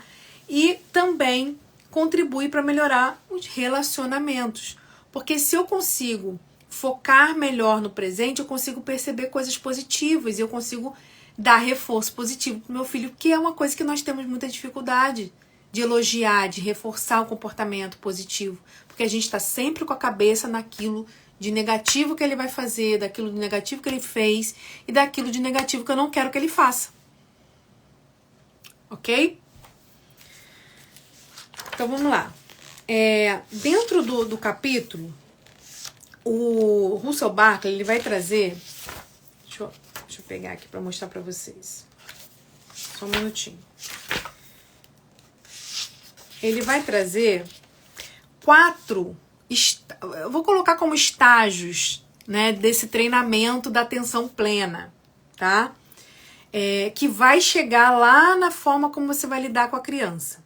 E também contribui para melhorar os relacionamentos. Porque se eu consigo focar melhor no presente, eu consigo perceber coisas positivas, eu consigo dar reforço positivo pro meu filho, que é uma coisa que nós temos muita dificuldade de elogiar, de reforçar o comportamento positivo, porque a gente está sempre com a cabeça naquilo de negativo que ele vai fazer, daquilo de negativo que ele fez e daquilo de negativo que eu não quero que ele faça. Ok? Então vamos lá. Dentro do capítulo, o Russell Barkley, ele vai trazer... Deixa eu pegar aqui para mostrar para vocês. Só um minutinho. Ele vai trazer 4, eu vou colocar como estágios, né, desse treinamento da atenção plena, tá? Que vai chegar lá na forma como você vai lidar com a criança.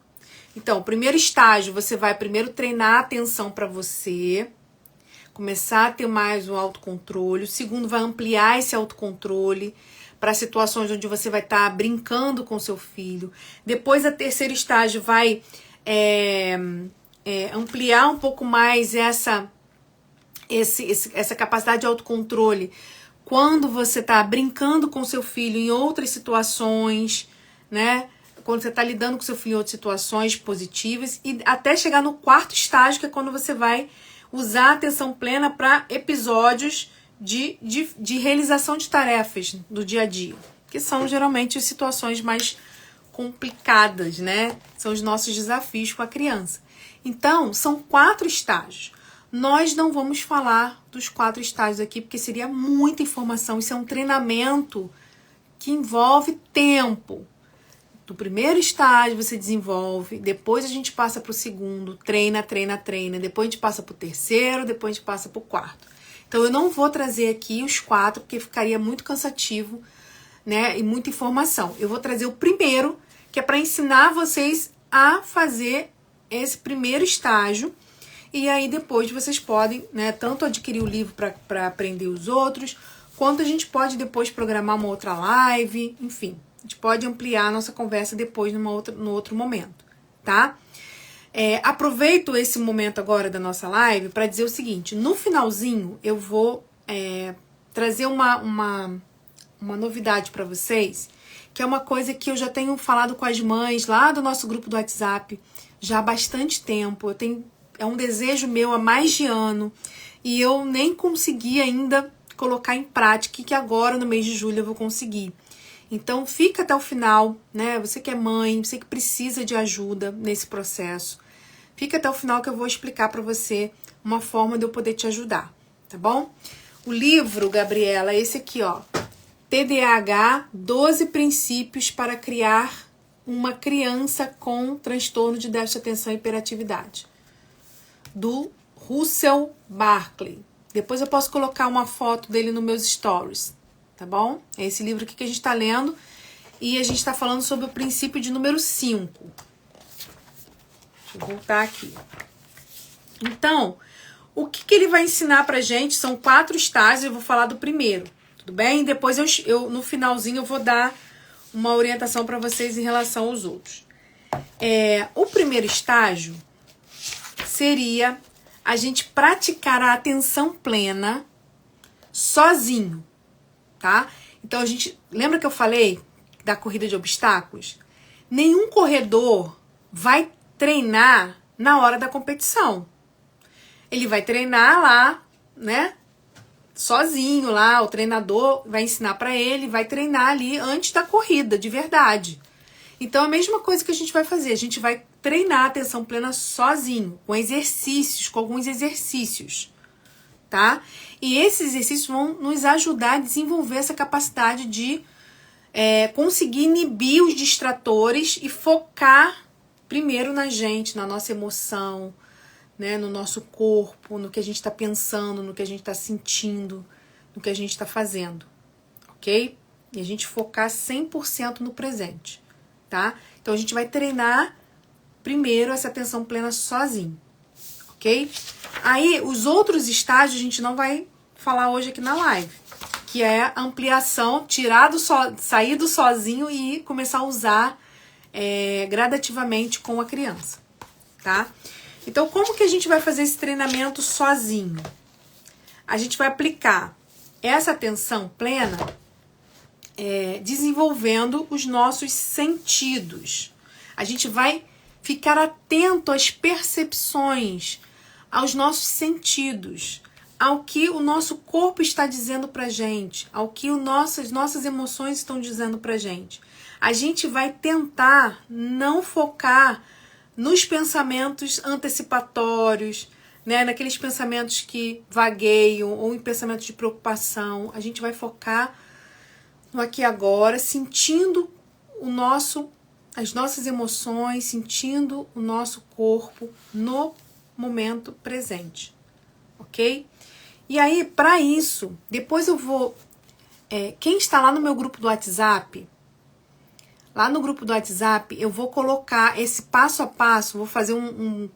Então, o primeiro estágio, você vai primeiro treinar a atenção para você, começar a ter mais o autocontrole. O segundo, vai ampliar esse autocontrole para situações onde você vai estar brincando com seu filho. Depois, a terceiro estágio vai ampliar um pouco mais essa capacidade de autocontrole quando você está brincando com seu filho em outras situações, né? Quando você está lidando com seu filho em outras situações positivas, e até chegar no quarto estágio, que é quando você vai usar a atenção plena para episódios de realização de tarefas do dia a dia, que são geralmente as situações mais complicadas, né? São os nossos desafios com a criança. Então, são 4 estágios. Nós não vamos falar dos 4 estágios aqui, porque seria muita informação. Isso é um treinamento que envolve tempo. Do primeiro estágio você desenvolve, depois a gente passa para o segundo, treina, depois a gente passa para o terceiro, depois a gente passa para o quarto. Então eu não vou trazer aqui os 4, porque ficaria muito cansativo, né, e muita informação. Eu vou trazer o primeiro, que é para ensinar vocês a fazer esse primeiro estágio, e aí depois vocês podem, né, tanto adquirir o livro para aprender os outros, quanto a gente pode depois programar uma outra live, enfim. A gente pode ampliar a nossa conversa depois no outro momento, tá? Aproveito esse momento agora da nossa live para dizer o seguinte: no finalzinho eu vou trazer uma novidade para vocês, que é uma coisa que eu já tenho falado com as mães lá do nosso grupo do WhatsApp já há bastante tempo. É um desejo meu há mais de ano e eu nem consegui ainda colocar em prática, que agora no mês de julho eu vou conseguir. Então fica até o final, né? Você que é mãe, você que precisa de ajuda nesse processo, fica até o final que eu vou explicar para você uma forma de eu poder te ajudar, tá bom? O livro, Gabriela, é esse aqui, ó. TDAH, 12 princípios para criar uma criança com transtorno de déficit de atenção e hiperatividade, do Russell Barkley. Depois eu posso colocar uma foto dele nos meus stories, tá bom? É esse livro aqui que a gente tá lendo e a gente tá falando sobre o princípio de número 5. Deixa eu voltar aqui. Então, o que ele vai ensinar pra gente são 4 estágios, eu vou falar do primeiro, tudo bem? Depois eu no finalzinho eu vou dar uma orientação para vocês em relação aos outros. O primeiro estágio seria a gente praticar a atenção plena sozinho, tá? Então a gente, lembra que eu falei da corrida de obstáculos? Nenhum corredor vai treinar na hora da competição. Ele vai treinar lá, né? Sozinho lá, o treinador vai ensinar para ele, vai treinar ali antes da corrida, de verdade. Então a mesma coisa que a gente vai fazer, a gente vai treinar a atenção plena sozinho, com exercícios, com alguns exercícios, tá? E esses exercícios vão nos ajudar a desenvolver essa capacidade de conseguir inibir os distratores e focar primeiro na gente, na nossa emoção, né, no nosso corpo, no que a gente está pensando, no que a gente está sentindo, no que a gente está fazendo, ok? E a gente focar 100% no presente, tá? Então a gente vai treinar primeiro essa atenção plena sozinho, ok? Aí os outros estágios a gente não vai falar hoje aqui na live, que é a ampliação, sair do sozinho e começar a usar gradativamente com a criança, tá? Então como que a gente vai fazer esse treinamento sozinho? A gente vai aplicar essa atenção plena desenvolvendo os nossos sentidos. A gente vai ficar atento às percepções, aos nossos sentidos, ao que o nosso corpo está dizendo pra gente, ao que as nossas emoções estão dizendo pra gente. A gente vai tentar não focar nos pensamentos antecipatórios, né, naqueles pensamentos que vagueiam ou em pensamentos de preocupação. A gente vai focar no aqui e agora, sentindo as nossas emoções, sentindo o nosso corpo no momento presente, ok? E aí, para isso, depois eu vou... quem está lá no meu grupo do WhatsApp, eu vou colocar esse passo a passo, vou fazer um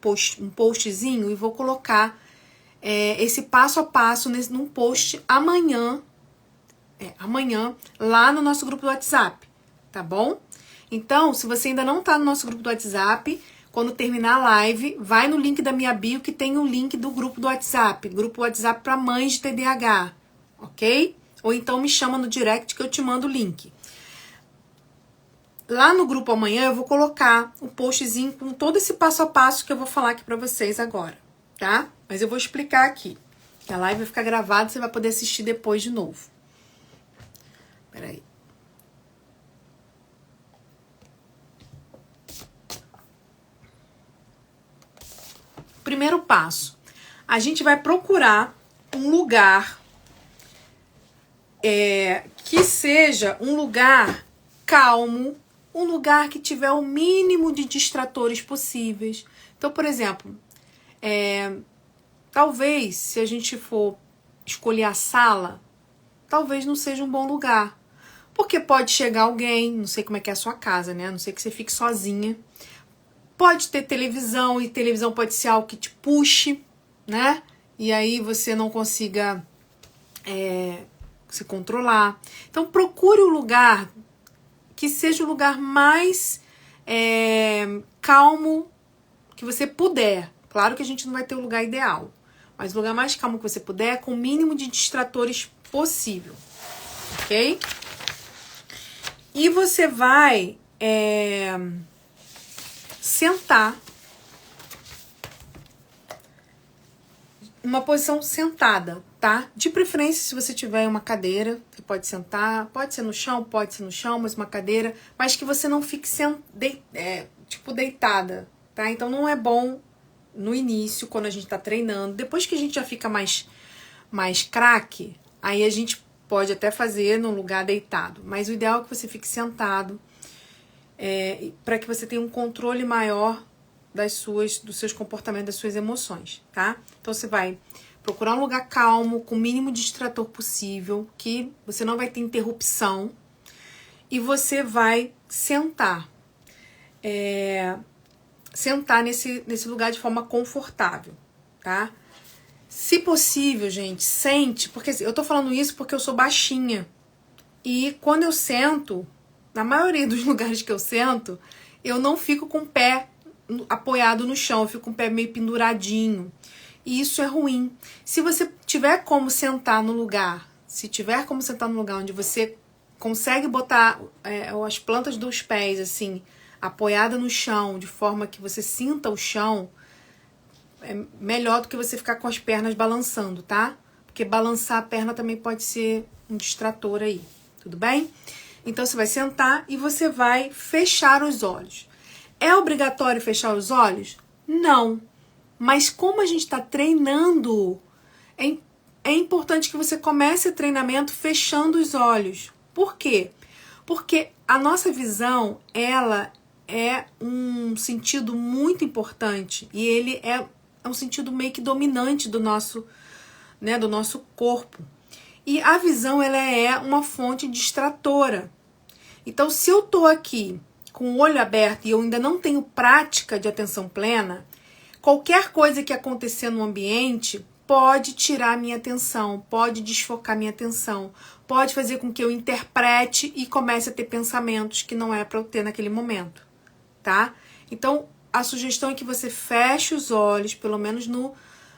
postzinho e vou colocar esse passo a passo num post amanhã, lá no nosso grupo do WhatsApp, tá bom? Então, se você ainda não está no nosso grupo do WhatsApp, quando terminar a live, vai no link da minha bio que tem o link do grupo do WhatsApp, grupo WhatsApp para mães de TDAH, ok? Ou então me chama no direct que eu te mando o link. Lá no grupo amanhã eu vou colocar um postzinho com todo esse passo a passo que eu vou falar aqui pra vocês agora, tá? Mas eu vou explicar aqui. A live vai ficar gravada, você vai poder assistir depois de novo. Peraí. Primeiro passo. A gente vai procurar um lugar que seja um lugar calmo, um lugar que tiver o mínimo de distratores possíveis. Então, por exemplo, talvez, se a gente for escolher a sala, talvez não seja um bom lugar. Porque pode chegar alguém, não sei como é que é a sua casa, né? A não sei que você fique sozinha. Pode ter televisão, e televisão pode ser algo que te puxe, né? E aí você não consiga se controlar. Então, procure um lugar que seja o lugar mais calmo que você puder. Claro que a gente não vai ter o lugar ideal, mas o lugar mais calmo que você puder, com o mínimo de distratores possível, ok? E você vai sentar numa posição sentada, tá? De preferência, se você tiver uma cadeira, você pode sentar, pode ser no chão, mas uma cadeira, mas que você não fique deitada, tá? Então não é bom no início, quando a gente tá treinando. Depois que a gente já fica mais craque, aí a gente pode até fazer num lugar deitado, mas o ideal é que você fique sentado, para que você tenha um controle maior dos seus comportamentos, das suas emoções, tá? Então você vai procurar um lugar calmo, com o mínimo de distrator possível, que você não vai ter interrupção, e você vai sentar. Sentar nesse lugar de forma confortável, tá? Se possível, gente, sente, porque eu tô falando isso porque eu sou baixinha, e quando eu sento, na maioria dos lugares que eu sento, eu não fico com o pé apoiado no chão, eu fico com o pé meio penduradinho. E isso é ruim. Se você tiver como sentar no lugar, onde você consegue botar as plantas dos pés, assim, apoiada no chão, de forma que você sinta o chão, é melhor do que você ficar com as pernas balançando, tá? Porque balançar a perna também pode ser um distrator aí, tudo bem? Então você vai sentar e você vai fechar os olhos. É obrigatório fechar os olhos? Não. Mas como a gente está treinando, é importante que você comece o treinamento fechando os olhos. Por quê? Porque a nossa visão, ela é um sentido muito importante e ele é um sentido meio que dominante do nosso corpo. E a visão, ela é uma fonte distratora. Então, se eu tô aqui com o olho aberto e eu ainda não tenho prática de atenção plena, qualquer coisa que acontecer no ambiente pode tirar minha atenção, pode desfocar minha atenção, pode fazer com que eu interprete e comece a ter pensamentos que não é para eu ter naquele momento, tá? Então, a sugestão é que você feche os olhos, pelo menos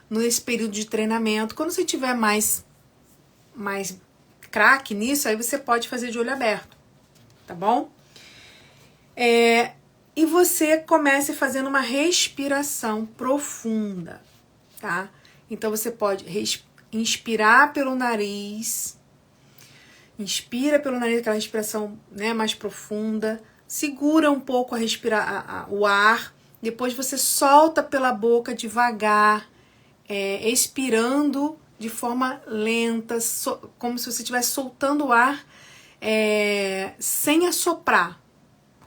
nesse período de treinamento. Quando você tiver mais craque nisso, aí você pode fazer de olho aberto, tá bom? E você comece fazendo uma respiração profunda, tá? Então você pode inspirar pelo nariz, inspira pelo nariz, aquela respiração, né, mais profunda, segura um pouco o ar, depois você solta pela boca devagar, expirando de forma lenta, como se você estivesse soltando o ar sem assoprar,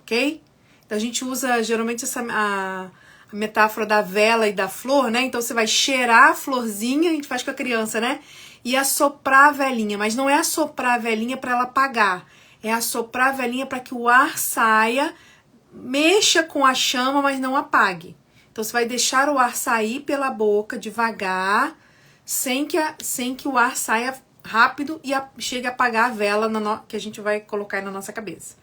ok? Então a gente usa geralmente a metáfora da vela e da flor, né? Então você vai cheirar a florzinha, a gente faz com a criança, né? E assoprar a velinha, mas não é assoprar a velinha para ela apagar, é assoprar a velinha para que o ar saia, mexa com a chama, mas não apague. Então você vai deixar o ar sair pela boca devagar, sem que o ar saia rápido e chegue a apagar a vela que a gente vai colocar aí na nossa cabeça,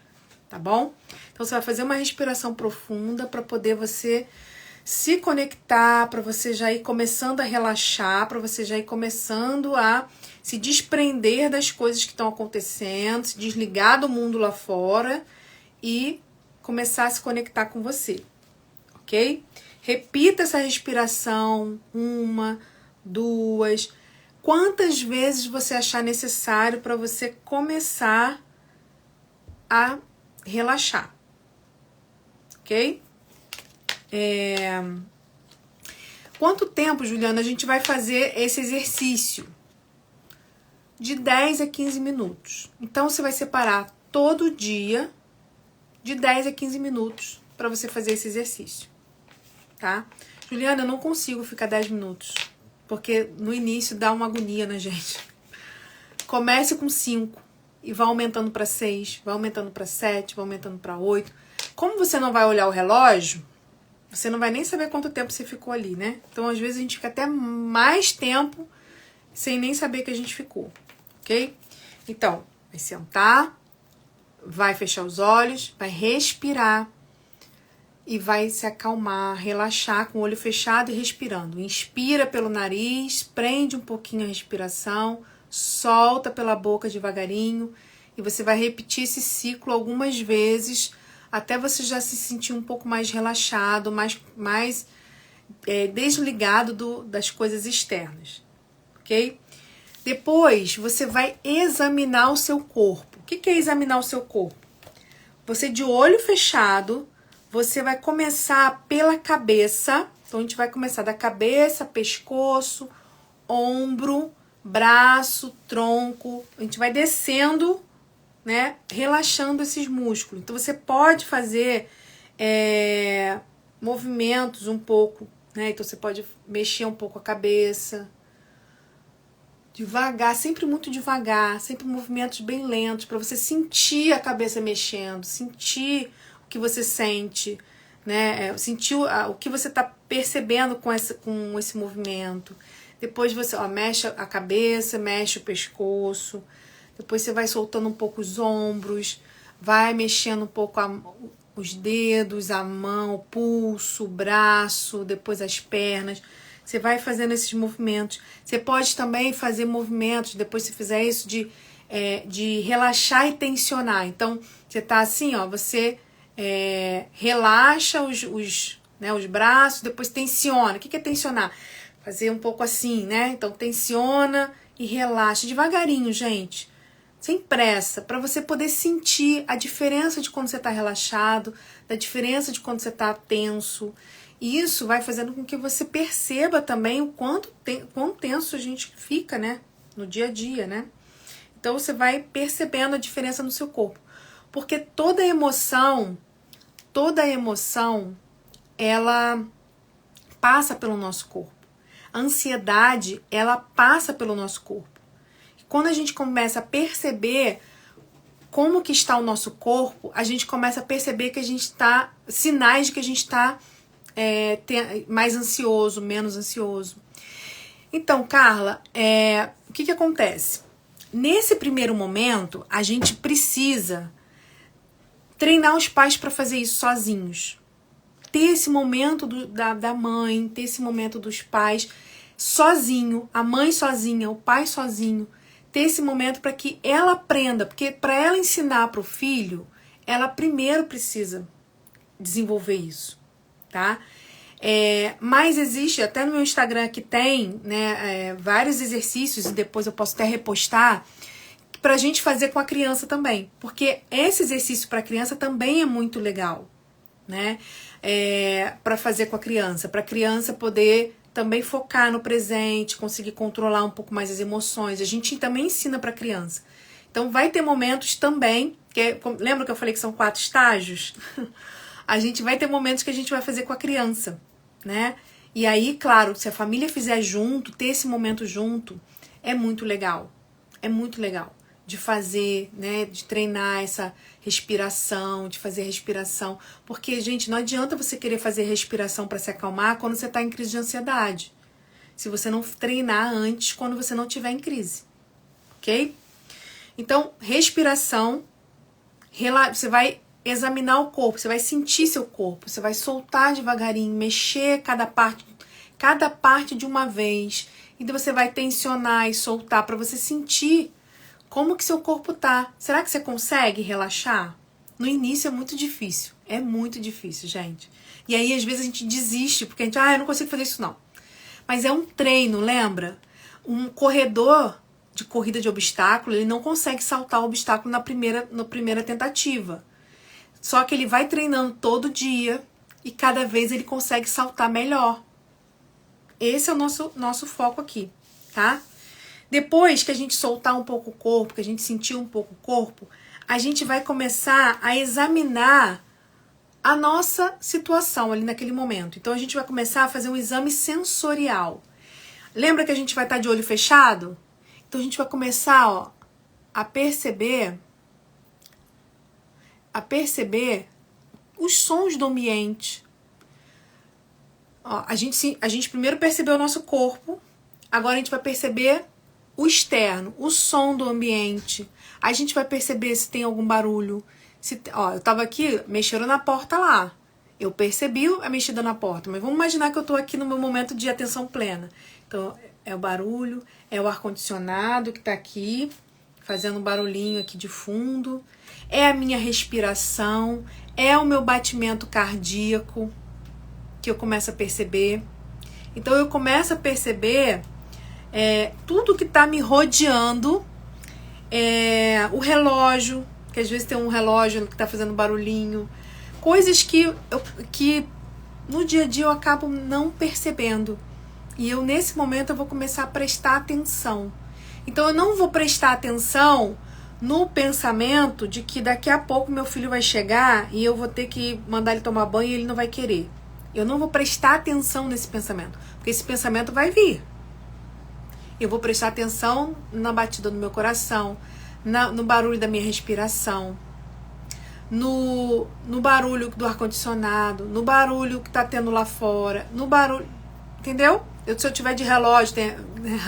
tá bom? Então você vai fazer uma respiração profunda para poder você se conectar, para você já ir começando a relaxar, para você já ir começando a se desprender das coisas que estão acontecendo, se desligar do mundo lá fora e começar a se conectar com você, ok? Repita essa respiração, 1, 2, quantas vezes você achar necessário para você começar a relaxar, ok? Quanto tempo, Juliana, a gente vai fazer esse exercício? De 10 a 15 minutos. Então, você vai separar todo dia de 10 a 15 minutos para você fazer esse exercício, tá? Juliana, eu não consigo ficar 10 minutos, porque no início dá uma agonia na gente. Comece com 5 e vá aumentando para 6, vai aumentando para 7, vai aumentando para 8. Como você não vai olhar o relógio, você não vai nem saber quanto tempo você ficou ali, né? Então, às vezes, a gente fica até mais tempo sem nem saber que a gente ficou, ok? Então, vai sentar, vai fechar os olhos, vai respirar e vai se acalmar, relaxar com o olho fechado e respirando. Inspira pelo nariz, prende um pouquinho a respiração, solta pela boca devagarinho e você vai repetir esse ciclo algumas vezes até você já se sentir um pouco mais relaxado, mais desligado das coisas externas, ok? Depois, você vai examinar o seu corpo. O que é examinar o seu corpo? Você, de olho fechado, você vai começar pela cabeça. Então, a gente vai começar da cabeça, pescoço, ombro, braço, tronco. A gente vai descendo, né, relaxando esses músculos. Então, você pode fazer movimentos um pouco, né? Então, você pode mexer um pouco a cabeça. Devagar, sempre muito devagar, sempre movimentos bem lentos, para você sentir a cabeça mexendo, sentir o que você sente, né? Sentir o que você está percebendo com esse movimento. Depois você mexe a cabeça, mexe o pescoço. Depois você vai soltando um pouco os ombros, vai mexendo um pouco os dedos, a mão, o pulso, o braço, depois as pernas. Você vai fazendo esses movimentos. Você pode também fazer movimentos, depois que você fizer isso, de relaxar e tensionar. Então, você tá assim, ó, você relaxa os braços, depois tensiona. O que é tensionar? Fazer um pouco assim, né? Então, tensiona e relaxa devagarinho, gente. Sem pressa, para você poder sentir a diferença de quando você tá relaxado, da diferença de quando você tá tenso. E isso vai fazendo com que você perceba também o quão tenso a gente fica, né? No dia a dia, né? Então, você vai percebendo a diferença no seu corpo. Porque toda emoção, ela passa pelo nosso corpo. A ansiedade, ela passa pelo nosso corpo. E quando a gente começa a perceber como que está o nosso corpo, a gente começa a perceber que a gente está, sinais de que a gente está mais ansioso, menos ansioso. Então, Carla, o que acontece? Nesse primeiro momento, a gente precisa treinar os pais para fazer isso sozinhos. Ter esse momento da mãe, ter esse momento dos pais sozinho, a mãe sozinha, o pai sozinho, ter esse momento para que ela aprenda, porque para ela ensinar para o filho, ela primeiro precisa desenvolver isso, tá? Mas existe, até no meu Instagram que tem, né, vários exercícios, e depois eu posso até repostar, pra gente fazer com a criança também, porque esse exercício para a criança também é muito legal, né? Para fazer com a criança poder também focar no presente, conseguir controlar um pouco mais as emoções. A gente também ensina para a criança. Então vai ter momentos também, lembra que eu falei que são 4 estágios? A gente vai ter momentos que a gente vai fazer com a criança, né? E aí, claro, se a família fizer junto, ter esse momento junto, é muito legal. É muito legal de fazer, né? De treinar essa respiração, de fazer respiração. Porque, gente, não adianta você querer fazer respiração para se acalmar quando você está em crise de ansiedade. Se você não treinar antes, quando você não estiver em crise. Ok? Então, respiração, você vai examinar o corpo, você vai sentir seu corpo, você vai soltar devagarinho, mexer cada parte de uma vez. Então você vai tensionar e soltar para você sentir como que seu corpo tá. Será que você consegue relaxar? No início é muito difícil, gente. E aí às vezes a gente desiste, porque a gente, eu não consigo fazer isso não. Mas é um treino, lembra? Um corredor de corrida de obstáculo, ele não consegue saltar o obstáculo na primeira tentativa. Só que ele vai treinando todo dia e cada vez ele consegue saltar melhor. Esse é o nosso foco aqui, tá? Depois que a gente soltar um pouco o corpo, que a gente sentir um pouco o corpo, a gente vai começar a examinar a nossa situação ali naquele momento. Então a gente vai começar a fazer um exame sensorial. Lembra que a gente vai estar de olho fechado? Então a gente vai começar, a perceber os sons do ambiente. A gente primeiro percebeu o nosso corpo, agora a gente vai perceber o externo, o som do ambiente. A gente vai perceber se tem algum barulho. Eu tava aqui, mexeram na porta lá. Eu percebi a mexida na porta, mas vamos imaginar que eu tô aqui no meu momento de atenção plena. Então, é o barulho, é o ar-condicionado que tá aqui, fazendo um barulhinho aqui de fundo. É a minha respiração, é o meu batimento cardíaco que eu começo a perceber. Então eu começo a perceber tudo que está me rodeando, o relógio, que às vezes tem um relógio que está fazendo barulhinho, coisas que no dia a dia eu acabo não percebendo. E eu nesse momento eu vou começar a prestar atenção. Então eu não vou prestar atenção no pensamento de que daqui a pouco meu filho vai chegar e eu vou ter que mandar ele tomar banho e ele não vai querer. Eu não vou prestar atenção nesse pensamento, porque esse pensamento vai vir. Eu vou prestar atenção na batida do meu coração, no barulho da minha respiração, no barulho do ar-condicionado, no barulho que tá tendo lá fora, no barulho, entendeu? Se eu tiver de relógio,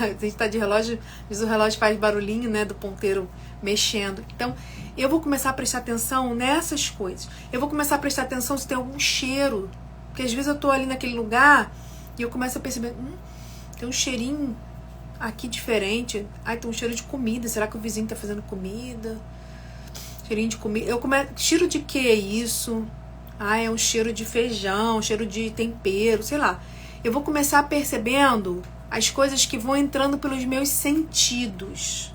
a gente tá de relógio, mas o relógio faz barulhinho, né, do ponteiro mexendo. Então, eu vou começar a prestar atenção nessas coisas. Eu vou começar a prestar atenção se tem algum cheiro. Porque às vezes eu tô ali naquele lugar e eu começo a perceber, tem um cheirinho aqui diferente. Tem um cheiro de comida. Será que o vizinho tá fazendo comida? Cheirinho de comida. Cheiro de que é isso? É um cheiro de feijão, cheiro de tempero, sei lá. Eu vou começar percebendo as coisas que vão entrando pelos meus sentidos.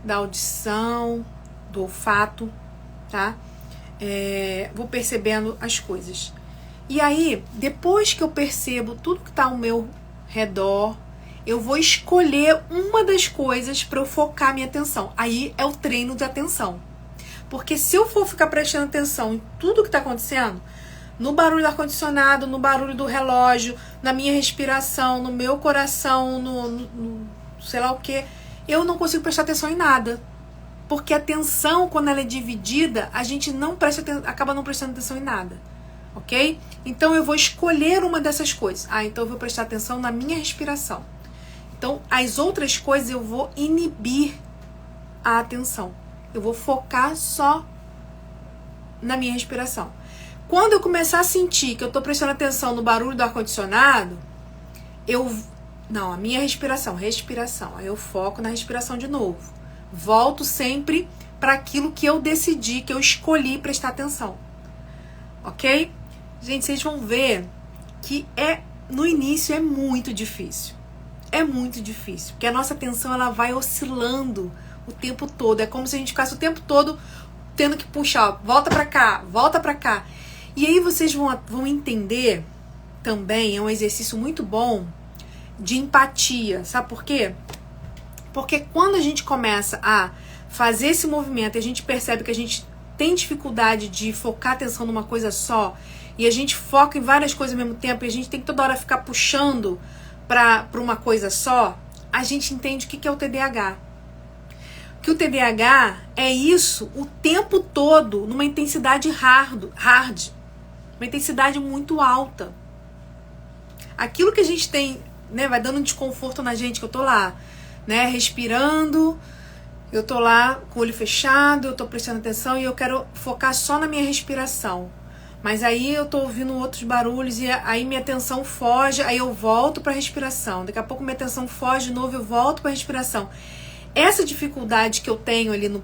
Da audição, do olfato, tá? Vou percebendo as coisas. E aí, depois que eu percebo tudo que está ao meu redor, eu vou escolher uma das coisas para eu focar minha atenção. Aí é o treino de atenção. Porque se eu for ficar prestando atenção em tudo que está acontecendo, no barulho do ar-condicionado, no barulho do relógio, na minha respiração, no meu coração, no sei lá o que, eu não consigo prestar atenção em nada. Porque a atenção, quando ela é dividida, a gente acaba não prestando atenção em nada. Ok? Então eu vou escolher uma dessas coisas. Então eu vou prestar atenção na minha respiração. Então as outras coisas eu vou inibir a atenção. Eu vou focar só na minha respiração. Quando eu começar a sentir que eu estou prestando atenção no barulho do ar-condicionado, a minha respiração. Aí eu foco na respiração de novo. Volto sempre para aquilo que eu decidi, que eu escolhi prestar atenção. Ok? Gente, vocês vão ver que no início é muito difícil. É muito difícil, porque a nossa atenção ela vai oscilando o tempo todo. É como se a gente ficasse o tempo todo tendo que puxar, volta pra cá. E aí vocês vão entender também, é um exercício muito bom de empatia. Sabe por quê? Porque quando a gente começa a fazer esse movimento e a gente percebe que a gente tem dificuldade de focar a atenção numa coisa só, e a gente foca em várias coisas ao mesmo tempo, e a gente tem que toda hora ficar puxando para uma coisa só, a gente entende o que é o TDAH. Que o TDAH é isso o tempo todo, numa intensidade hard, uma intensidade muito alta. Aquilo que a gente tem, né, vai dando um desconforto na gente, que eu tô lá, né, respirando, eu tô lá com o olho fechado, eu tô prestando atenção e eu quero focar só na minha respiração. Mas aí eu tô ouvindo outros barulhos e aí minha atenção foge, aí eu volto pra respiração. Daqui a pouco minha atenção foge de novo, eu volto pra respiração. Essa dificuldade que eu tenho ali no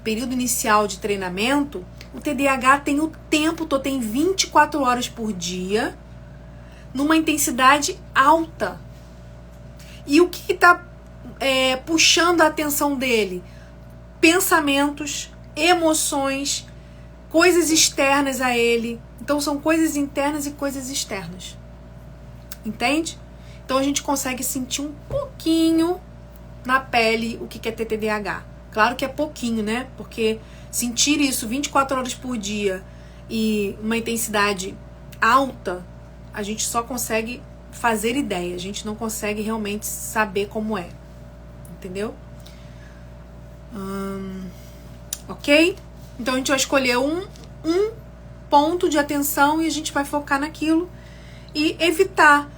período inicial de treinamento, o TDAH tem o tempo todo, tem 24 horas por dia, numa intensidade alta. E o que está puxando a atenção dele? Pensamentos, emoções, coisas externas a ele. Então são coisas internas e coisas externas. Entende? Então a gente consegue sentir um pouquinho na pele o que é ter TDAH. Claro que é pouquinho, né? Porque sentir isso 24 horas por dia e uma intensidade alta, a gente só consegue fazer ideia. A gente não consegue realmente saber como é. Entendeu? Ok? Então a gente vai escolher um ponto de atenção e a gente vai focar naquilo e evitar.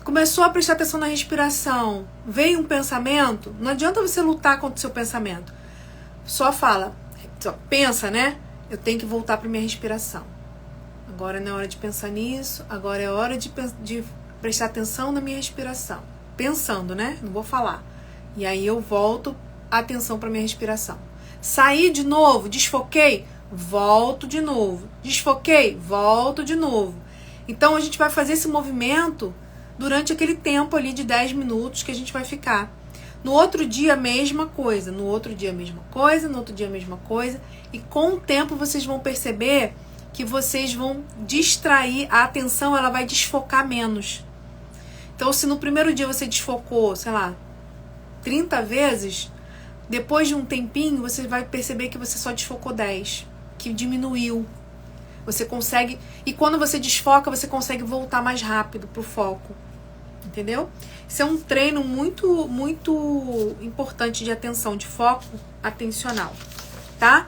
Começou a prestar atenção na respiração, veio um pensamento, não adianta você lutar contra o seu pensamento. Só pensa, né? Eu tenho que voltar para minha respiração. Agora não é hora de pensar nisso, agora é hora de prestar atenção na minha respiração. Pensando, né? Não vou falar. E aí eu volto a atenção para minha respiração. Saí de novo, desfoquei, volto de novo. Desfoquei, volto de novo. Então a gente vai fazer esse movimento durante aquele tempo ali de 10 minutos que a gente vai ficar. No outro dia, a mesma coisa. No outro dia, a mesma coisa. No outro dia, a mesma coisa. E com o tempo, vocês vão perceber que vocês vão distrair. A atenção, ela vai desfocar menos. Então, se no primeiro dia você desfocou, 30 vezes, depois de um tempinho, você vai perceber que você só desfocou 10. Que diminuiu. Você consegue... E quando você desfoca, você consegue voltar mais rápido pro foco. Entendeu? Isso é um treino muito, muito importante de atenção, de foco atencional. Tá?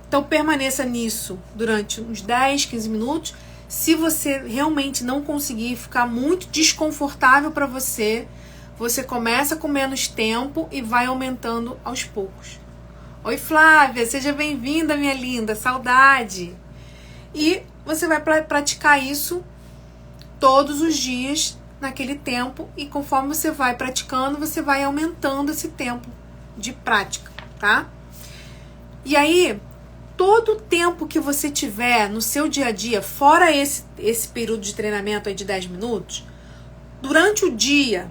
Então, permaneça nisso durante uns 10, 15 minutos. Se você realmente não conseguir, ficar muito desconfortável para você, você começa com menos tempo e vai aumentando aos poucos. Oi, Flávia, seja bem-vinda, minha linda, saudade. E você vai praticar isso todos os dias, naquele tempo, e conforme você vai praticando, você vai aumentando esse tempo de prática, tá? E aí, todo o tempo que você tiver no seu dia a dia, fora esse período de treinamento aí de 10 minutos, durante o dia,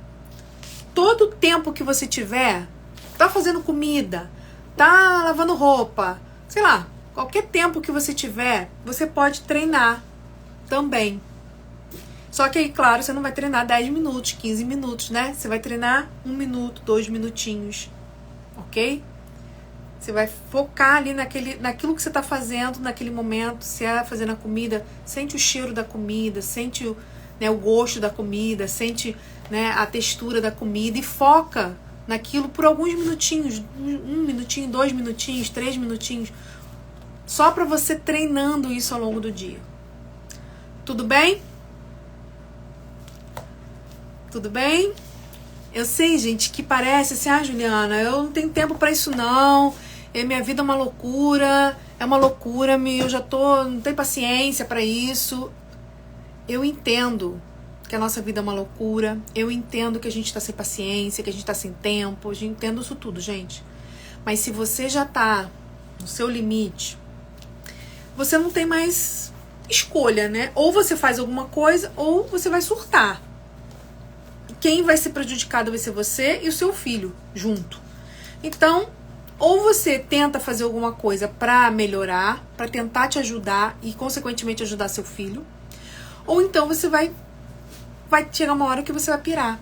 todo o tempo que você tiver, tá fazendo comida, tá lavando roupa, qualquer tempo que você tiver, você pode treinar também. Só que aí, claro, você não vai treinar 10 minutos, 15 minutos, né? Você vai treinar 1 minuto, 2 minutinhos, ok? Você vai focar ali naquilo que você tá fazendo naquele momento. Se é fazendo a comida, sente o cheiro da comida, sente o gosto da comida, sente, né, a textura da comida e foca naquilo por alguns minutinhos, 1 minutinho, 2 minutinhos, 3 minutinhos, só para você treinando isso ao longo do dia. Tudo bem? Tudo bem? Eu sei, gente, que parece assim, Juliana, eu não tenho tempo para isso não, minha vida é uma loucura, eu já não tenho paciência para isso. Eu entendo que a nossa vida é uma loucura, eu entendo que a gente tá sem paciência, que a gente tá sem tempo, eu entendo isso tudo, gente. Mas se você já tá no seu limite, você não tem mais escolha, né? Ou você faz alguma coisa, ou você vai surtar. Quem vai ser prejudicado vai ser você e o seu filho junto. Então, ou você tenta fazer alguma coisa pra melhorar, pra tentar te ajudar e, consequentemente, ajudar seu filho, ou então você vai chegar uma hora que você vai pirar.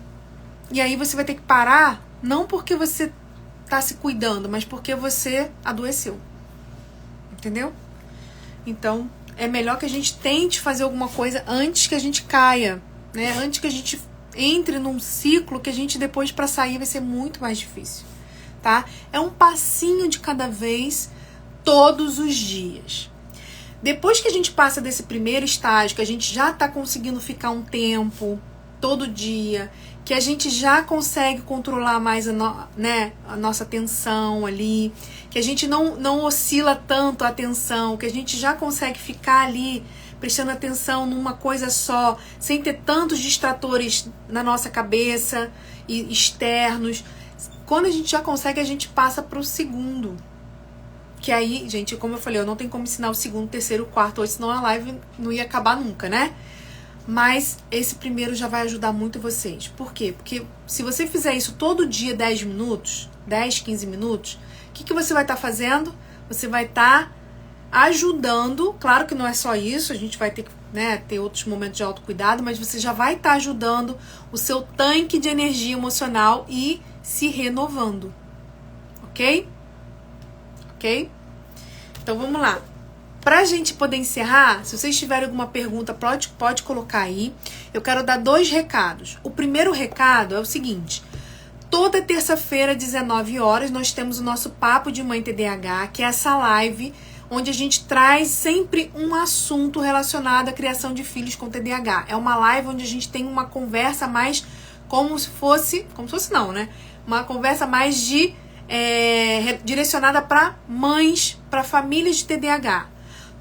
E aí você vai ter que parar, não porque você tá se cuidando, mas porque você adoeceu. Entendeu? Então, é melhor que a gente tente fazer alguma coisa antes que a gente caia, né? Antes que a gente entre num ciclo que a gente depois para sair vai ser muito mais difícil, tá? É um passinho de cada vez, todos os dias. Depois que a gente passa desse primeiro estágio, que a gente já tá conseguindo ficar um tempo, todo dia, que a gente já consegue controlar mais a nossa atenção ali, que a gente não oscila tanto a atenção, que a gente já consegue ficar ali prestando atenção numa coisa só, sem ter tantos distratores na nossa cabeça e externos. Quando a gente já consegue, a gente passa para o segundo. Que aí, gente, como eu falei, eu não tenho como ensinar o segundo, terceiro, quarto, hoje, senão a live não ia acabar nunca, né? Mas esse primeiro já vai ajudar muito vocês. Por quê? Porque se você fizer isso todo dia 10 minutos, 10, 15 minutos, o que você vai estar fazendo? Você vai estar ajudando, claro que não é só isso, a gente vai ter que ter outros momentos de autocuidado, mas você já vai estar ajudando o seu tanque de energia emocional e se renovando. Ok? Ok? Então vamos lá. Pra gente poder encerrar, se vocês tiverem alguma pergunta, pode colocar aí. Eu quero dar 2 recados. O primeiro recado é o seguinte: toda terça-feira, 19 horas, nós temos o nosso Papo de Mãe TDAH, que é essa live onde a gente traz sempre um assunto relacionado à criação de filhos com TDAH. É uma live onde a gente tem uma conversa mais como se fosse não, né? Uma conversa mais direcionada para mães, para famílias de TDAH.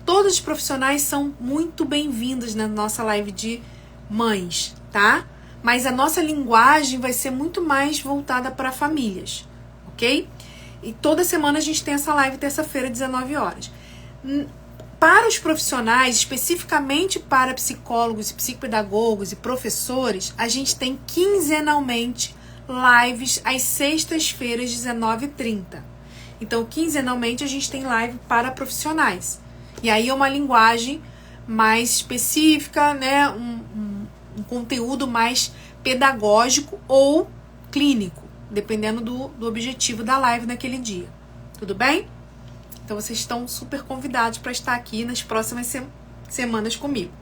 Todos os profissionais são muito bem-vindos na nossa live de mães, tá? Mas a nossa linguagem vai ser muito mais voltada para famílias, ok? E toda semana a gente tem essa live terça-feira, 19 horas. Para os profissionais, especificamente para psicólogos, psicopedagogos e professores, a gente tem quinzenalmente lives às sextas-feiras, 19h30. Então, quinzenalmente a gente tem live para profissionais. E aí é uma linguagem mais específica, né? Um conteúdo mais pedagógico ou clínico, dependendo do objetivo da live naquele dia. Tudo bem? Então vocês estão super convidados para estar aqui nas próximas semanas comigo.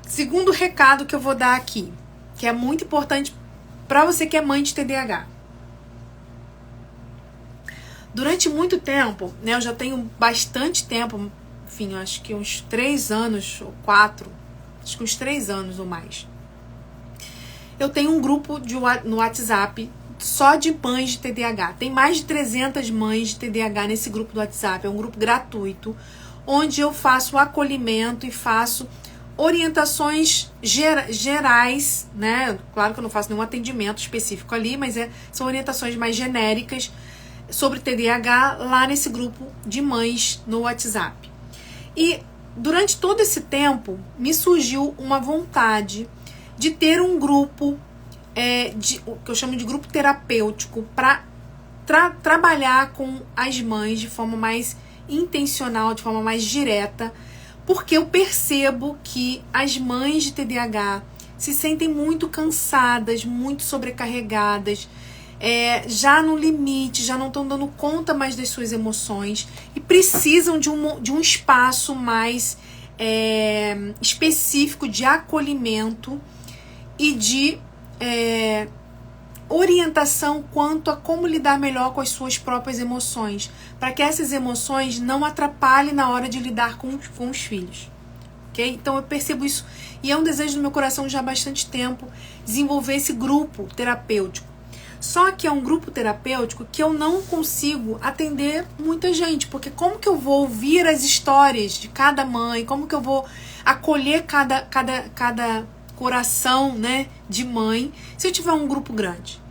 Segundo recado que eu vou dar aqui, que é muito importante para você que é mãe de TDAH. Durante muito tempo, né, eu já tenho bastante tempo, enfim, acho que uns 3 anos ou 4, acho que uns 3 anos ou mais. Eu tenho um grupo no WhatsApp só de mães de TDAH. Tem mais de 300 mães de TDAH nesse grupo do WhatsApp. É um grupo gratuito, onde eu faço acolhimento e faço orientações gerais, né? Claro que eu não faço nenhum atendimento específico ali, mas são orientações mais genéricas sobre TDAH lá nesse grupo de mães no WhatsApp. E durante todo esse tempo me surgiu uma vontade de ter um grupo o que eu chamo de grupo terapêutico para trabalhar com as mães de forma mais intencional, de forma mais direta, porque eu percebo que as mães de TDAH se sentem muito cansadas, muito sobrecarregadas, já no limite, já não estão dando conta mais das suas emoções e precisam de um espaço mais específico de acolhimento e de orientação quanto a como lidar melhor com as suas próprias emoções, para que essas emoções não atrapalhem na hora de lidar com os filhos. Ok? Então eu percebo isso e é um desejo do meu coração já há bastante tempo desenvolver esse grupo terapêutico. Só que é um grupo terapêutico que eu não consigo atender muita gente, porque como que eu vou ouvir as histórias de cada mãe, como que eu vou acolher cada coração, né, de mãe, se eu tiver um grupo grande.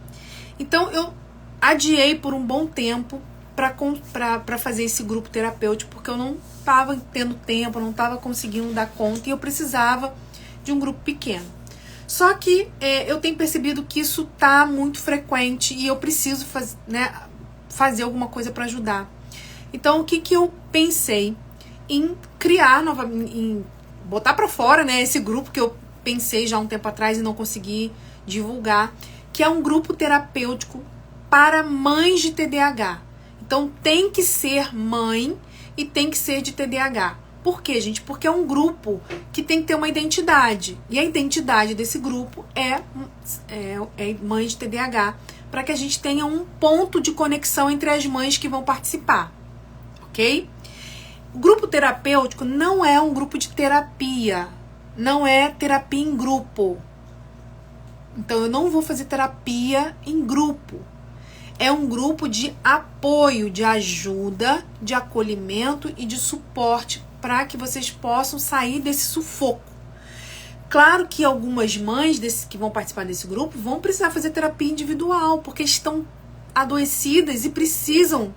Então eu adiei por um bom tempo para fazer esse grupo terapêutico, porque eu não estava tendo tempo, eu não estava conseguindo dar conta e eu precisava de um grupo pequeno. Só que eu tenho percebido que isso tá muito frequente e eu preciso fazer alguma coisa para ajudar. Então, o que eu pensei? Em criar novamente, em botar para fora, né, esse grupo que eu pensei já há um tempo atrás e não consegui divulgar, que é um grupo terapêutico para mães de TDAH. Então, tem que ser mãe e tem que ser de TDAH. Por quê, gente? Porque é um grupo que tem que ter uma identidade. E a identidade desse grupo é mãe de TDAH, para que a gente tenha um ponto de conexão entre as mães que vão participar. Ok? O grupo terapêutico não é um grupo de terapia. Não é terapia em grupo. Então, eu não vou fazer terapia em grupo. É um grupo de apoio, de ajuda, de acolhimento e de suporte para que vocês possam sair desse sufoco. Claro que algumas mães que vão participar desse grupo vão precisar fazer terapia individual, porque estão adoecidas e precisam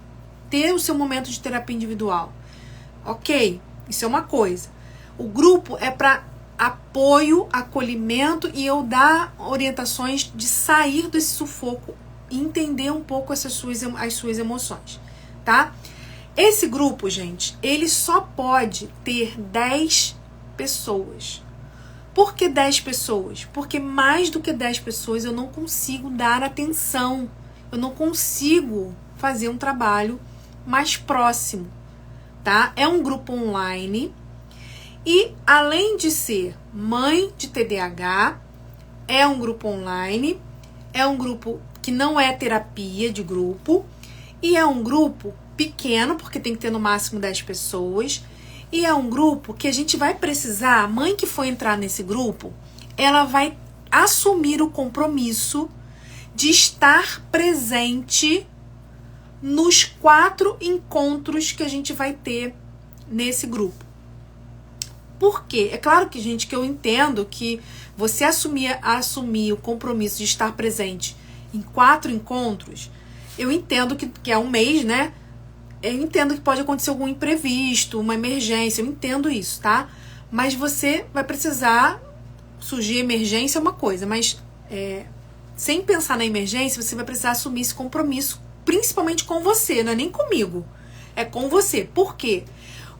ter o seu momento de terapia individual. Ok, isso é uma coisa. O grupo é para apoio, acolhimento e eu dar orientações de sair desse sufoco e entender um pouco as suas emoções, tá? Esse grupo, gente, ele só pode ter 10 pessoas. Por que 10 pessoas? Porque mais do que 10 pessoas eu não consigo dar atenção. Eu não consigo fazer um trabalho mais próximo, tá? É um grupo online e, além de ser mãe de TDAH, é um grupo online, é um grupo que não é terapia de grupo e é um grupo pequeno, porque tem que ter no máximo 10 pessoas. E é um grupo que a gente vai precisar, a mãe que for entrar nesse grupo, ela vai assumir o compromisso de estar presente nos 4 encontros que a gente vai ter nesse grupo. Por quê? É claro que, gente, que eu entendo que você assumir o compromisso de estar presente em 4 encontros, eu entendo que é um mês, né? Eu entendo que pode acontecer algum imprevisto, uma emergência, eu entendo isso, tá? Mas você vai precisar, surgir emergência é uma coisa, mas sem pensar na emergência, você vai precisar assumir esse compromisso, principalmente com você, não é nem comigo, é com você. Por quê?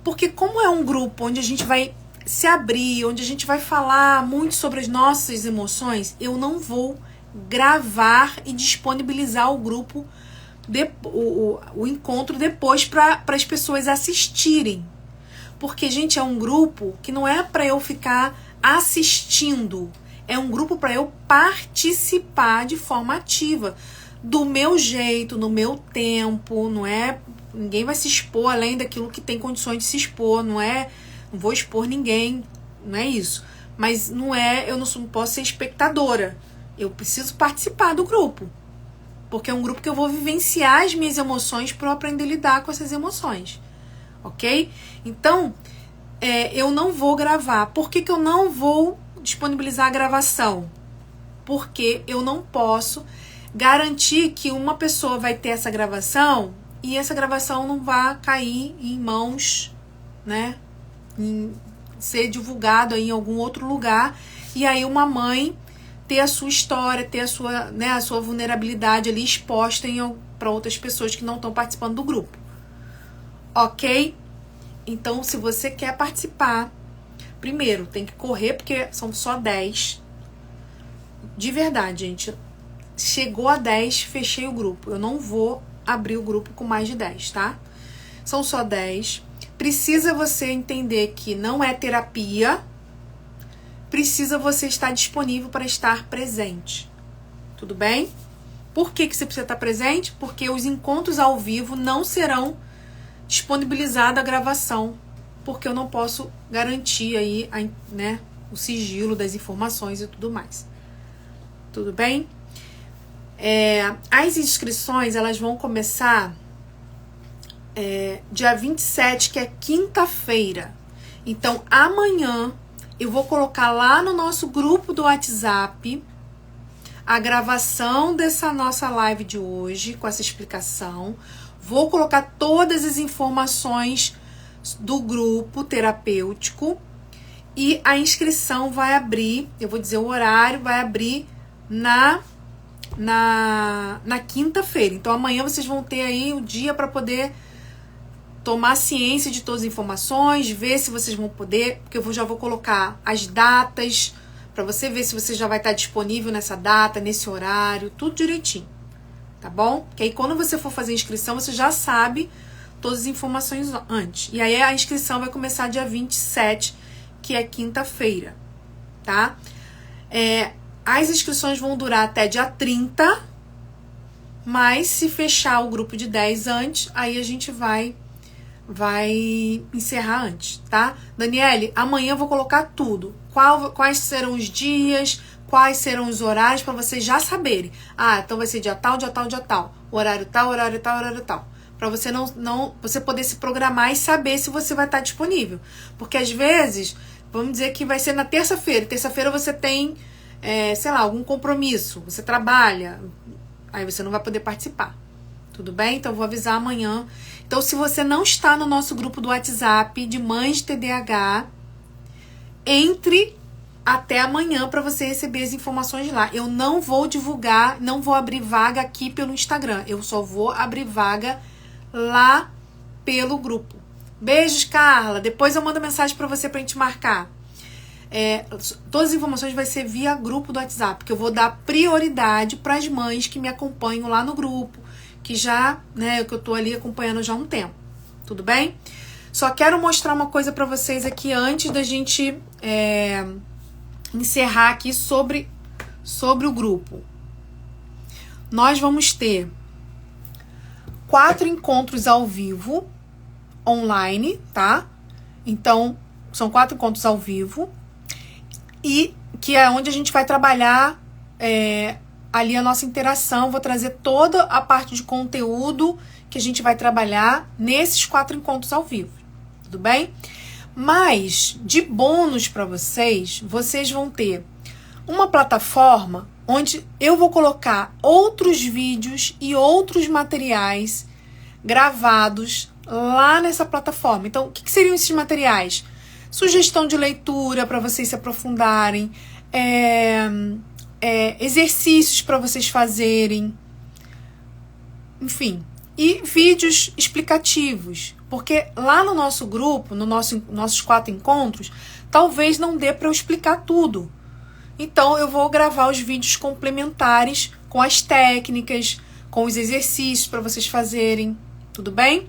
Porque como é um grupo onde a gente vai se abrir, onde a gente vai falar muito sobre as nossas emoções, eu não vou gravar e disponibilizar o grupo, o encontro depois para as pessoas assistirem. Porque, gente, é um grupo que não é para eu ficar assistindo, é um grupo para eu participar de forma ativa, do meu jeito, no meu tempo. Não é, ninguém vai se expor além daquilo que tem condições de se expor, não vou expor ninguém, não é isso. Mas eu não posso ser espectadora, eu preciso participar do grupo. Porque é um grupo que eu vou vivenciar as minhas emoções para eu aprender a lidar com essas emoções. Ok? Então, eu não vou gravar. Por que eu não vou disponibilizar a gravação? Porque eu não posso garantir que uma pessoa vai ter essa gravação e essa gravação não vai cair em mãos, né? Ser divulgado aí em algum outro lugar. E aí uma mãe ter a sua história, ter a sua vulnerabilidade ali exposta para outras pessoas que não estão participando do grupo. Ok? Então, se você quer participar, primeiro, tem que correr, porque são só 10. De verdade, gente. Chegou a 10, fechei o grupo. Eu não vou abrir o grupo com mais de 10, tá? São só 10. Precisa você entender que não é terapia. Precisa você estar disponível para estar presente. Tudo bem? Por que você precisa estar presente? Porque os encontros ao vivo não serão disponibilizados a gravação, porque eu não posso garantir aí, né, o sigilo das informações e tudo mais. Tudo bem? As inscrições, elas vão começar dia 27, que é quinta-feira. Então, amanhã eu vou colocar lá no nosso grupo do WhatsApp a gravação dessa nossa live de hoje, com essa explicação. Vou colocar todas as informações do grupo terapêutico e a inscrição vai abrir, eu vou dizer o horário, vai abrir na quinta-feira. Então amanhã vocês vão ter aí o dia para poder tomar ciência de todas as informações, ver se vocês vão poder, porque eu já vou colocar as datas para você ver se você já vai estar disponível nessa data, nesse horário, tudo direitinho, tá bom? Que aí quando você for fazer a inscrição, você já sabe todas as informações antes. E aí a inscrição vai começar dia 27, que é quinta-feira, tá? As inscrições vão durar até dia 30, mas se fechar o grupo de 10 antes, aí a gente vai encerrar antes, tá? Daniele, amanhã eu vou colocar tudo. Quais serão os dias, quais serão os horários, para vocês já saberem. Então vai ser dia tal, dia tal, dia tal. Horário tal, horário tal, horário tal. Para você você poder se programar e saber se você vai estar disponível. Porque às vezes, vamos dizer que vai ser na terça-feira. Terça-feira você tem, sei lá, algum compromisso. Você trabalha, aí você não vai poder participar. Tudo bem? Então eu vou avisar amanhã. Então, se você não está no nosso grupo do WhatsApp de mães de TDAH, entre até amanhã para você receber as informações lá. Eu não vou divulgar, não vou abrir vaga aqui pelo Instagram. Eu só vou abrir vaga lá pelo grupo. Beijos, Carla. Depois eu mando mensagem para você pra gente marcar. Todas as informações vai ser via grupo do WhatsApp, porque eu vou dar prioridade para as mães que me acompanham lá no grupo, que já, né, que eu tô ali acompanhando já há um tempo. Tudo bem? Só quero mostrar uma coisa para vocês aqui antes da gente encerrar aqui sobre o grupo. Nós vamos ter 4 encontros ao vivo, online, tá? Então, são 4 encontros ao vivo, e que é onde a gente vai trabalhar ali a nossa interação. Vou trazer toda a parte de conteúdo que a gente vai trabalhar nesses 4 encontros ao vivo, tudo bem? Mas, de bônus para vocês vão ter uma plataforma onde eu vou colocar outros vídeos e outros materiais gravados lá nessa plataforma. Então, o que seriam esses materiais? Sugestão de leitura para vocês se aprofundarem, exercícios para vocês fazerem, enfim, e vídeos explicativos, porque lá no nosso grupo, nossos 4 encontros, talvez não dê para eu explicar tudo. Então eu vou gravar os vídeos complementares com as técnicas, com os exercícios para vocês fazerem, tudo bem?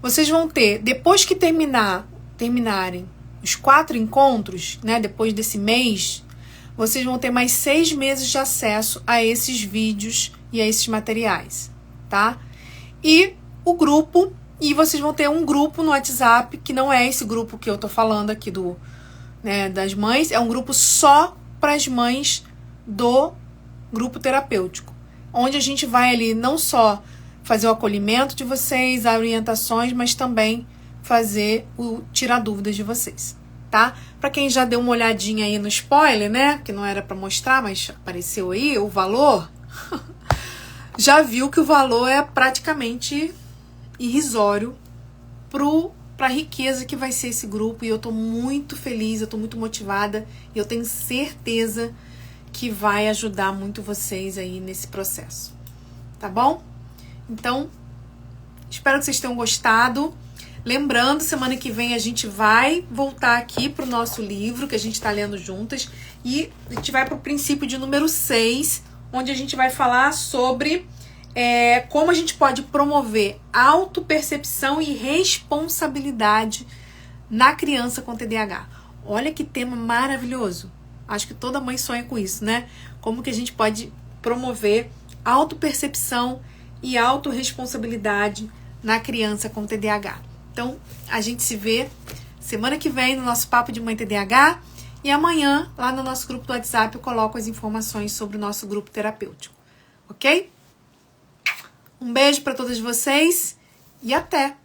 Vocês vão ter, depois que terminarem os 4 encontros, né, depois desse mês, vocês vão ter mais 6 meses de acesso a esses vídeos e a esses materiais, tá? E o grupo, e vocês vão ter um grupo no WhatsApp, que não é esse grupo que eu tô falando aqui das mães, é um grupo só para as mães do grupo terapêutico, onde a gente vai ali não só fazer o acolhimento de vocês, as orientações, mas também tirar dúvidas de vocês, tá? Para quem já deu uma olhadinha aí no spoiler, né, que não era para mostrar, mas apareceu aí o valor, já viu que o valor é praticamente irrisório para a riqueza que vai ser esse grupo, e eu tô muito feliz, eu tô muito motivada, e eu tenho certeza que vai ajudar muito vocês aí nesse processo, tá bom? Então, espero que vocês tenham gostado. Lembrando, semana que vem a gente vai voltar aqui pro nosso livro, que a gente tá lendo juntas, e a gente vai pro princípio de número 6, onde a gente vai falar sobre como a gente pode promover autopercepção e responsabilidade na criança com TDAH. Olha que tema maravilhoso. Acho que toda mãe sonha com isso, né? Como que a gente pode promover autopercepção e autorresponsabilidade na criança com TDAH. Então, a gente se vê semana que vem no nosso Papo de Mãe TDAH e amanhã, lá no nosso grupo do WhatsApp, eu coloco as informações sobre o nosso grupo terapêutico. Ok? Um beijo para todas vocês e até!